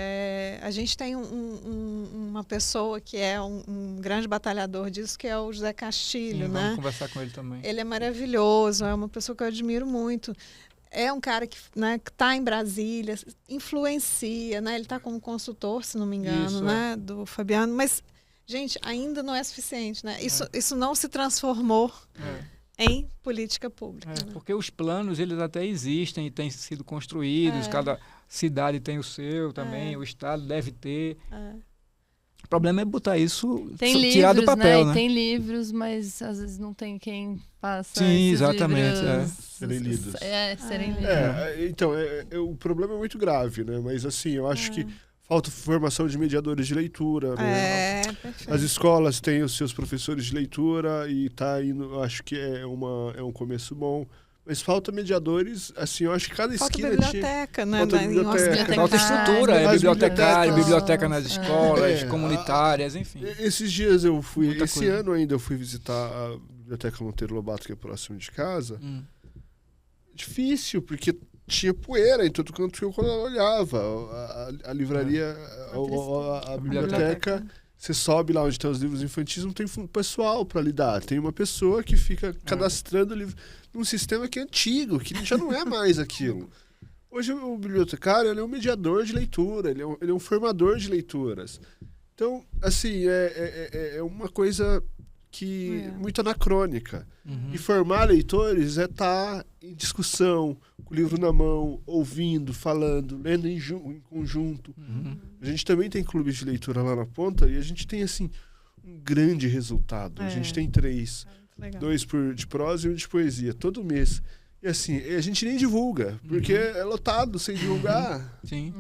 A gente tem uma pessoa que é um grande batalhador disso, que é o José Castilho, né? Vamos conversar com ele também. Ele é maravilhoso, é uma pessoa que eu admiro muito. é um cara que, né, que está em Brasília, influencia, né? Ele está como consultor, se não me engano, Isso, né, do Fabiano, mas, gente, ainda não é suficiente, né? Isso não se transformou em política pública. Né? Porque os planos, eles até existem e têm sido construídos, cada cidade tem o seu também, o Estado deve ter. O problema é botar isso, tirar do papel, né? Tem livros, mas às vezes não tem quem faça. Sim, exatamente. Serem lidos. Serem lidos. Então, o problema é muito grave, né? Mas assim, eu acho que falta formação de mediadores de leitura, né? As escolas têm os seus professores de leitura e tá indo, acho que é um começo bom. Mas falta mediadores, assim, eu acho que cada esquina biblioteca, né? Falta biblioteca. Falta estrutura, biblioteca nas escolas, comunitárias, enfim. Esses dias eu fui, Muita esse coisa. ano ainda eu fui visitar a Biblioteca Monteiro Lobato, que é próximo de casa. Difícil, porque tinha poeira em todo canto que eu olhava. A livraria, a biblioteca... Você sobe lá onde estão os livros infantis, não tem pessoal para lidar. Tem uma pessoa que fica cadastrando o livro num sistema que é antigo, que já não é mais aquilo. Hoje o bibliotecário ele é um mediador de leitura, ele é um formador de leituras. Então, assim, é uma coisa que muito anacrônica. E formar leitores é estar em discussão, com o livro na mão, ouvindo, falando, lendo em conjunto. A gente também tem clubes de leitura lá na ponta e a gente tem, assim, um grande resultado. A gente tem 3. 2 de prosa e 1 de poesia, todo mês. E assim, a gente nem divulga, porque é lotado sem divulgar. Sim.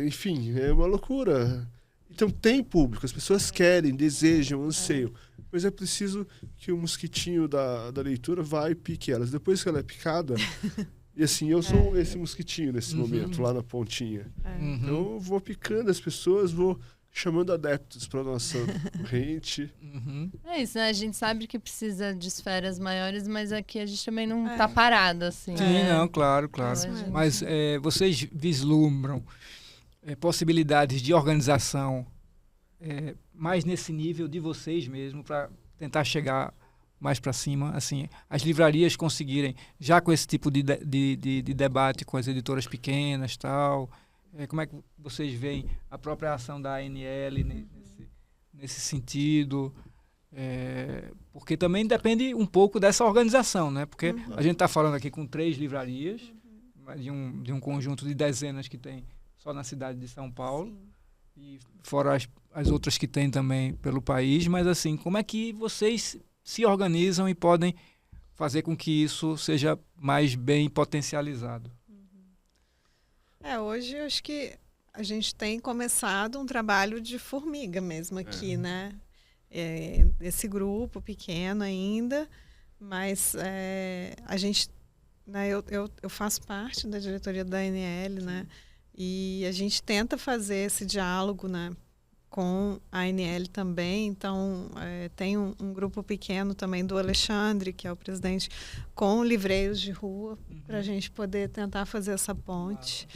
Enfim, é uma loucura. Então tem público, as pessoas querem, desejam, anseiam. Mas é preciso que o mosquitinho da leitura vá e pique elas. Depois que ela é picada... E assim, eu sou esse mosquitinho nesse momento, lá na pontinha. Então eu vou picando as pessoas, vou chamando adeptos para nossa corrente. É isso, né? A gente sabe que precisa de esferas maiores, mas aqui a gente também não está parado, assim. Sim, não, claro. Mas vocês vislumbram possibilidades de organização mais nesse nível de vocês mesmo, para tentar chegar mais para cima, assim, as livrarias conseguirem, já com esse tipo de debate com as editoras pequenas, tal, como é que vocês veem a própria ação da ANL nesse sentido? Porque também depende um pouco dessa organização, né? Porque a gente está falando aqui com 3 livrarias, de um conjunto de dezenas que tem só na cidade de São Paulo, e fora as outras que tem também pelo país, mas assim, como é que vocês se organizam e podem fazer com que isso seja mais bem potencializado? Hoje eu acho que a gente tem começado um trabalho de formiga mesmo aqui, né? Esse grupo pequeno ainda, mas a gente, né, eu faço parte da diretoria da ANL, né? E a gente tenta fazer esse diálogo, né, com a ANL também. Então, tem um grupo pequeno também do Alexandre, que é o presidente, com livreiros de rua, para a gente poder tentar fazer essa ponte.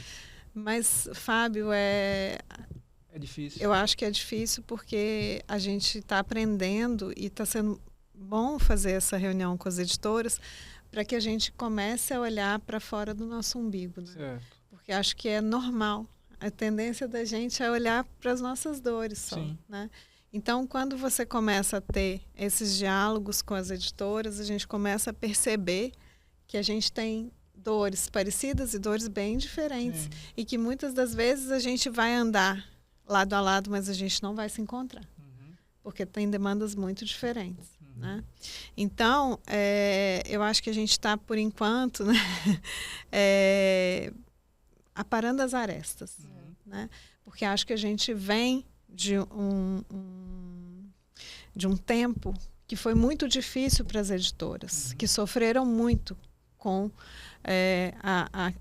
Mas, Fábio, é difícil. Eu acho que é difícil porque a gente está aprendendo e está sendo bom fazer essa reunião com as editoras para que a gente comece a olhar para fora do nosso umbigo, né? Certo. Porque acho que é normal. A tendência da gente é olhar para as nossas dores só, né? Então, quando você começa a ter esses diálogos com as editoras, a gente começa a perceber que a gente tem dores parecidas e dores bem diferentes. E que muitas das vezes a gente vai andar lado a lado, mas a gente não vai se encontrar. Porque tem demandas muito diferentes. Né? Então, eu acho que a gente está, por enquanto, né, aparando as arestas. Né? Porque acho que a gente vem de um tempo que foi muito difícil para as editoras, que sofreram muito com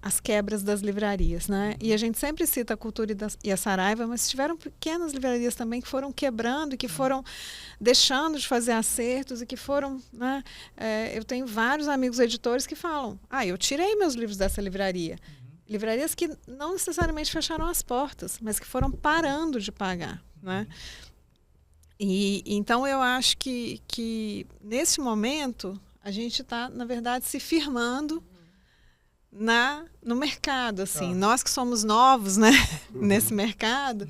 as quebras das livrarias, né? E a gente sempre cita a Cultura e a Saraiva, mas tiveram pequenas livrarias também que foram quebrando e que foram deixando de fazer acertos e que foram, né? Eu tenho vários amigos editores que falam, eu tirei meus livros dessa livraria. Livrarias que não necessariamente fecharam as portas, mas que foram parando de pagar, né? E então eu acho que nesse momento A gente está, na verdade, se firmando no mercado. Assim. Nós que somos novos, né, nesse mercado,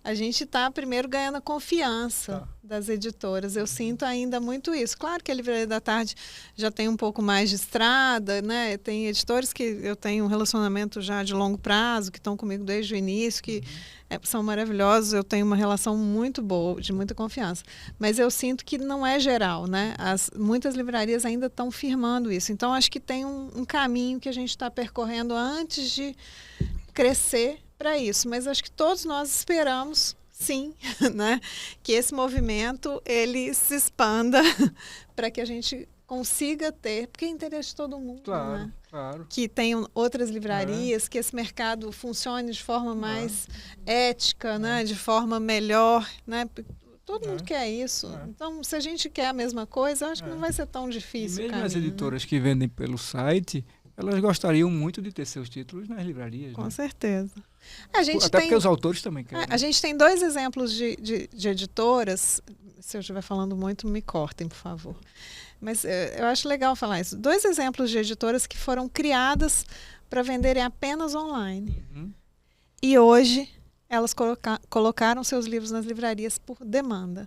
a gente está primeiro ganhando a confiança das editoras. Eu sinto ainda muito isso. Claro que a Livraria da Tarde já tem um pouco mais de estrada, né? Tem editores que eu tenho um relacionamento já de longo prazo, que estão comigo desde o início, que são maravilhosos. Eu tenho uma relação muito boa, de muita confiança. Mas eu sinto que não é geral, né? Muitas livrarias ainda estão firmando isso. Então, acho que tem um caminho que a gente está percorrendo antes de crescer para isso, mas acho que todos nós esperamos, sim, né, que esse movimento ele se expanda para que a gente consiga ter, porque é interesse de todo mundo, claro, né? Claro. Que tenham outras livrarias, que esse mercado funcione de forma mais ética, né, de forma melhor, né? Todo mundo quer isso. Então, se a gente quer a mesma coisa, eu acho que não vai ser tão difícil. E mesmo as editoras que vendem pelo site, elas gostariam muito de ter seus títulos nas livrarias. Com né? certeza. A gente Até porque os autores também querem. A gente tem 2 exemplos de editoras. Se eu estiver falando muito, me cortem, por favor. Mas eu acho legal falar isso. 2 exemplos de editoras que foram criadas para venderem apenas online. E hoje elas colocaram seus livros nas livrarias por demanda.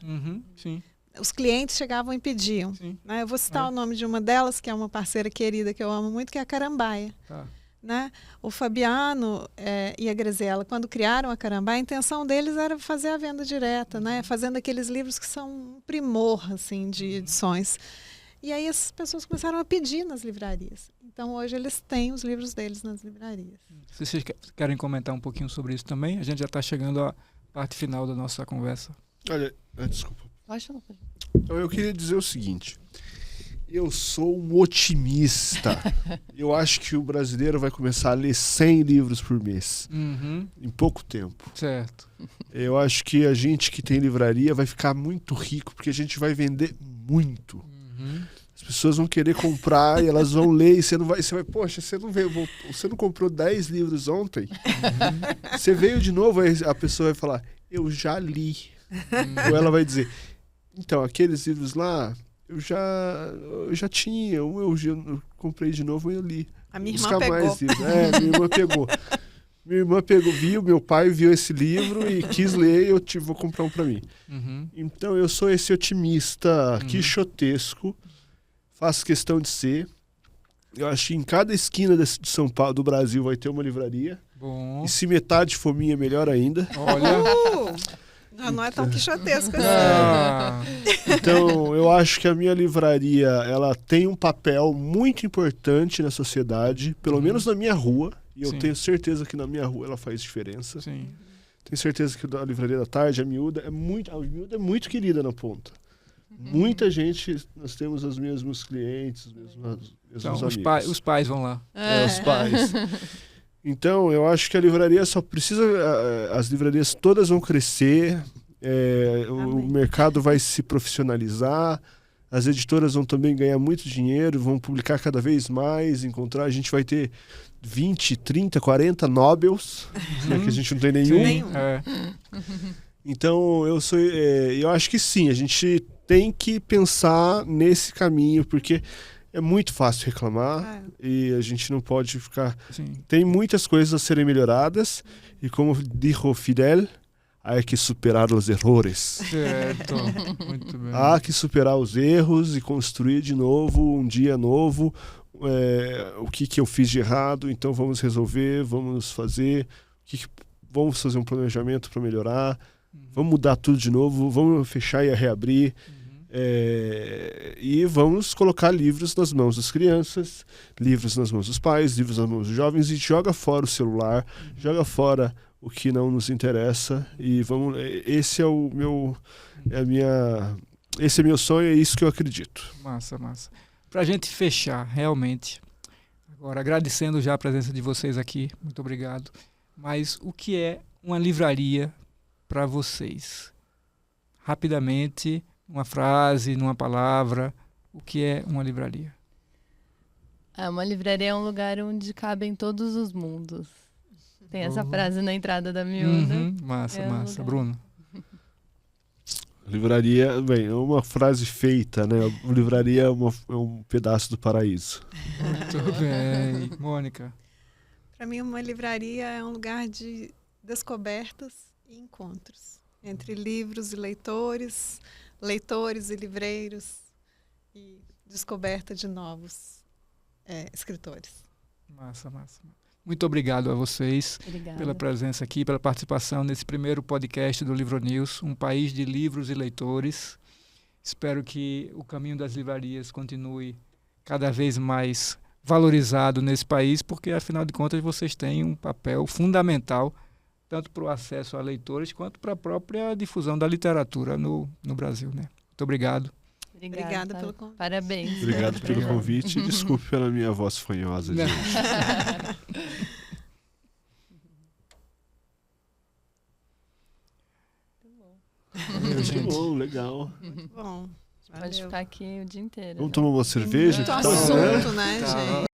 Sim. Os clientes chegavam e pediam. Né? Eu vou citar o nome de uma delas, que é uma parceira querida que eu amo muito, que é a Carambaia. Né? O Fabiano e a Grisela, quando criaram a Carambaia, a intenção deles era fazer a venda direta, né? Fazendo aqueles livros que são um primor assim, de edições. E aí as pessoas começaram a pedir nas livrarias. Então hoje eles têm os livros deles nas livrarias. Se vocês querem comentar um pouquinho sobre isso também, a gente já está chegando à parte final da nossa conversa. Olha, desculpa. Pode falar. Eu queria dizer o seguinte. Eu sou um otimista. Eu acho que o brasileiro vai começar a ler 100 livros por mês. Em pouco tempo. Certo. Eu acho que a gente que tem livraria vai ficar muito rico, porque a gente vai vender muito. As pessoas vão querer comprar e elas vão ler e você vai, poxa, você não comprou 10 livros ontem? Você veio de novo, aí a pessoa vai falar, eu já li. Ou ela vai dizer, então, aqueles livros lá, eu já tinha, eu comprei de novo e eu li. A minha irmã pegou. Minha irmã pegou. Minha irmã meu pai viu esse livro e quis ler, vou comprar um para mim. Então, eu sou esse otimista quixotesco, faço questão de ser. Eu acho que em cada esquina de São Paulo, do Brasil, vai ter uma livraria. Bom. E se metade for minha, melhor ainda. Olha... Não é tão quixotesco assim. Então, eu acho que a minha livraria ela tem um papel muito importante na sociedade, pelo menos na minha rua. E eu tenho certeza que na minha rua ela faz diferença. Sim. Tenho certeza que a Livraria da Tarde, a Miúda é muito querida na ponta. Muita gente, nós temos os mesmos clientes, os mesmos amigos. Os pais vão lá. Os pais. Então, eu acho que a livraria só precisa... As livrarias todas vão crescer, o mercado vai se profissionalizar, as editoras vão também ganhar muito dinheiro, vão publicar cada vez mais, a gente vai ter 20, 30, 40 Nobels, né, que a gente não tem nenhum. Então, eu acho que sim, a gente tem que pensar nesse caminho, porque... É muito fácil reclamar e a gente não pode ficar... Sim. Tem muitas coisas a serem melhoradas e como dijo Fidel, há que superar os erros. Certo, muito bem. Há que superar os erros e construir de novo, um dia novo, o que eu fiz de errado, então vamos resolver, vamos fazer, vamos fazer um planejamento para melhorar, vamos mudar tudo de novo, vamos fechar e reabrir. E vamos colocar livros nas mãos das crianças, livros nas mãos dos pais, livros nas mãos dos jovens e joga fora o celular, joga fora o que não nos interessa e vamos. Esse é meu sonho, é isso que eu acredito. Massa. Para a gente fechar, realmente, agora agradecendo já a presença de vocês aqui, muito obrigado. Mas o que é uma livraria para vocês? Rapidamente. Uma frase, numa palavra, o que é uma livraria? Uma livraria é um lugar onde cabem todos os mundos. Tem essa frase na entrada da Miúda. Massa. Bruno? Livraria, bem, é uma frase feita, né? Livraria é um pedaço do paraíso. Muito bem. Mônica. Para mim, uma livraria é um lugar de descobertas e encontros entre livros e leitores, leitores e livreiros, e descoberta de novos escritores. Massa. Muito obrigado a vocês Obrigada. pela presença aqui, pela participação nesse primeiro podcast do Livro News, um país de livros e leitores. Espero que o caminho das livrarias continue cada vez mais valorizado nesse país, porque, afinal de contas, vocês têm um papel fundamental tanto para o acesso a leitores quanto para a própria difusão da literatura no Brasil, né? Muito obrigado. Obrigada pelo convite. Parabéns. Obrigado pelo convite e desculpe pela minha voz fanhosa de hoje. Valeu, gente. Bom, legal. Muito bom. Pode ficar aqui o dia inteiro. Vamos tomar uma cerveja? Muito Que tal, né? assunto, né, Tá. gente?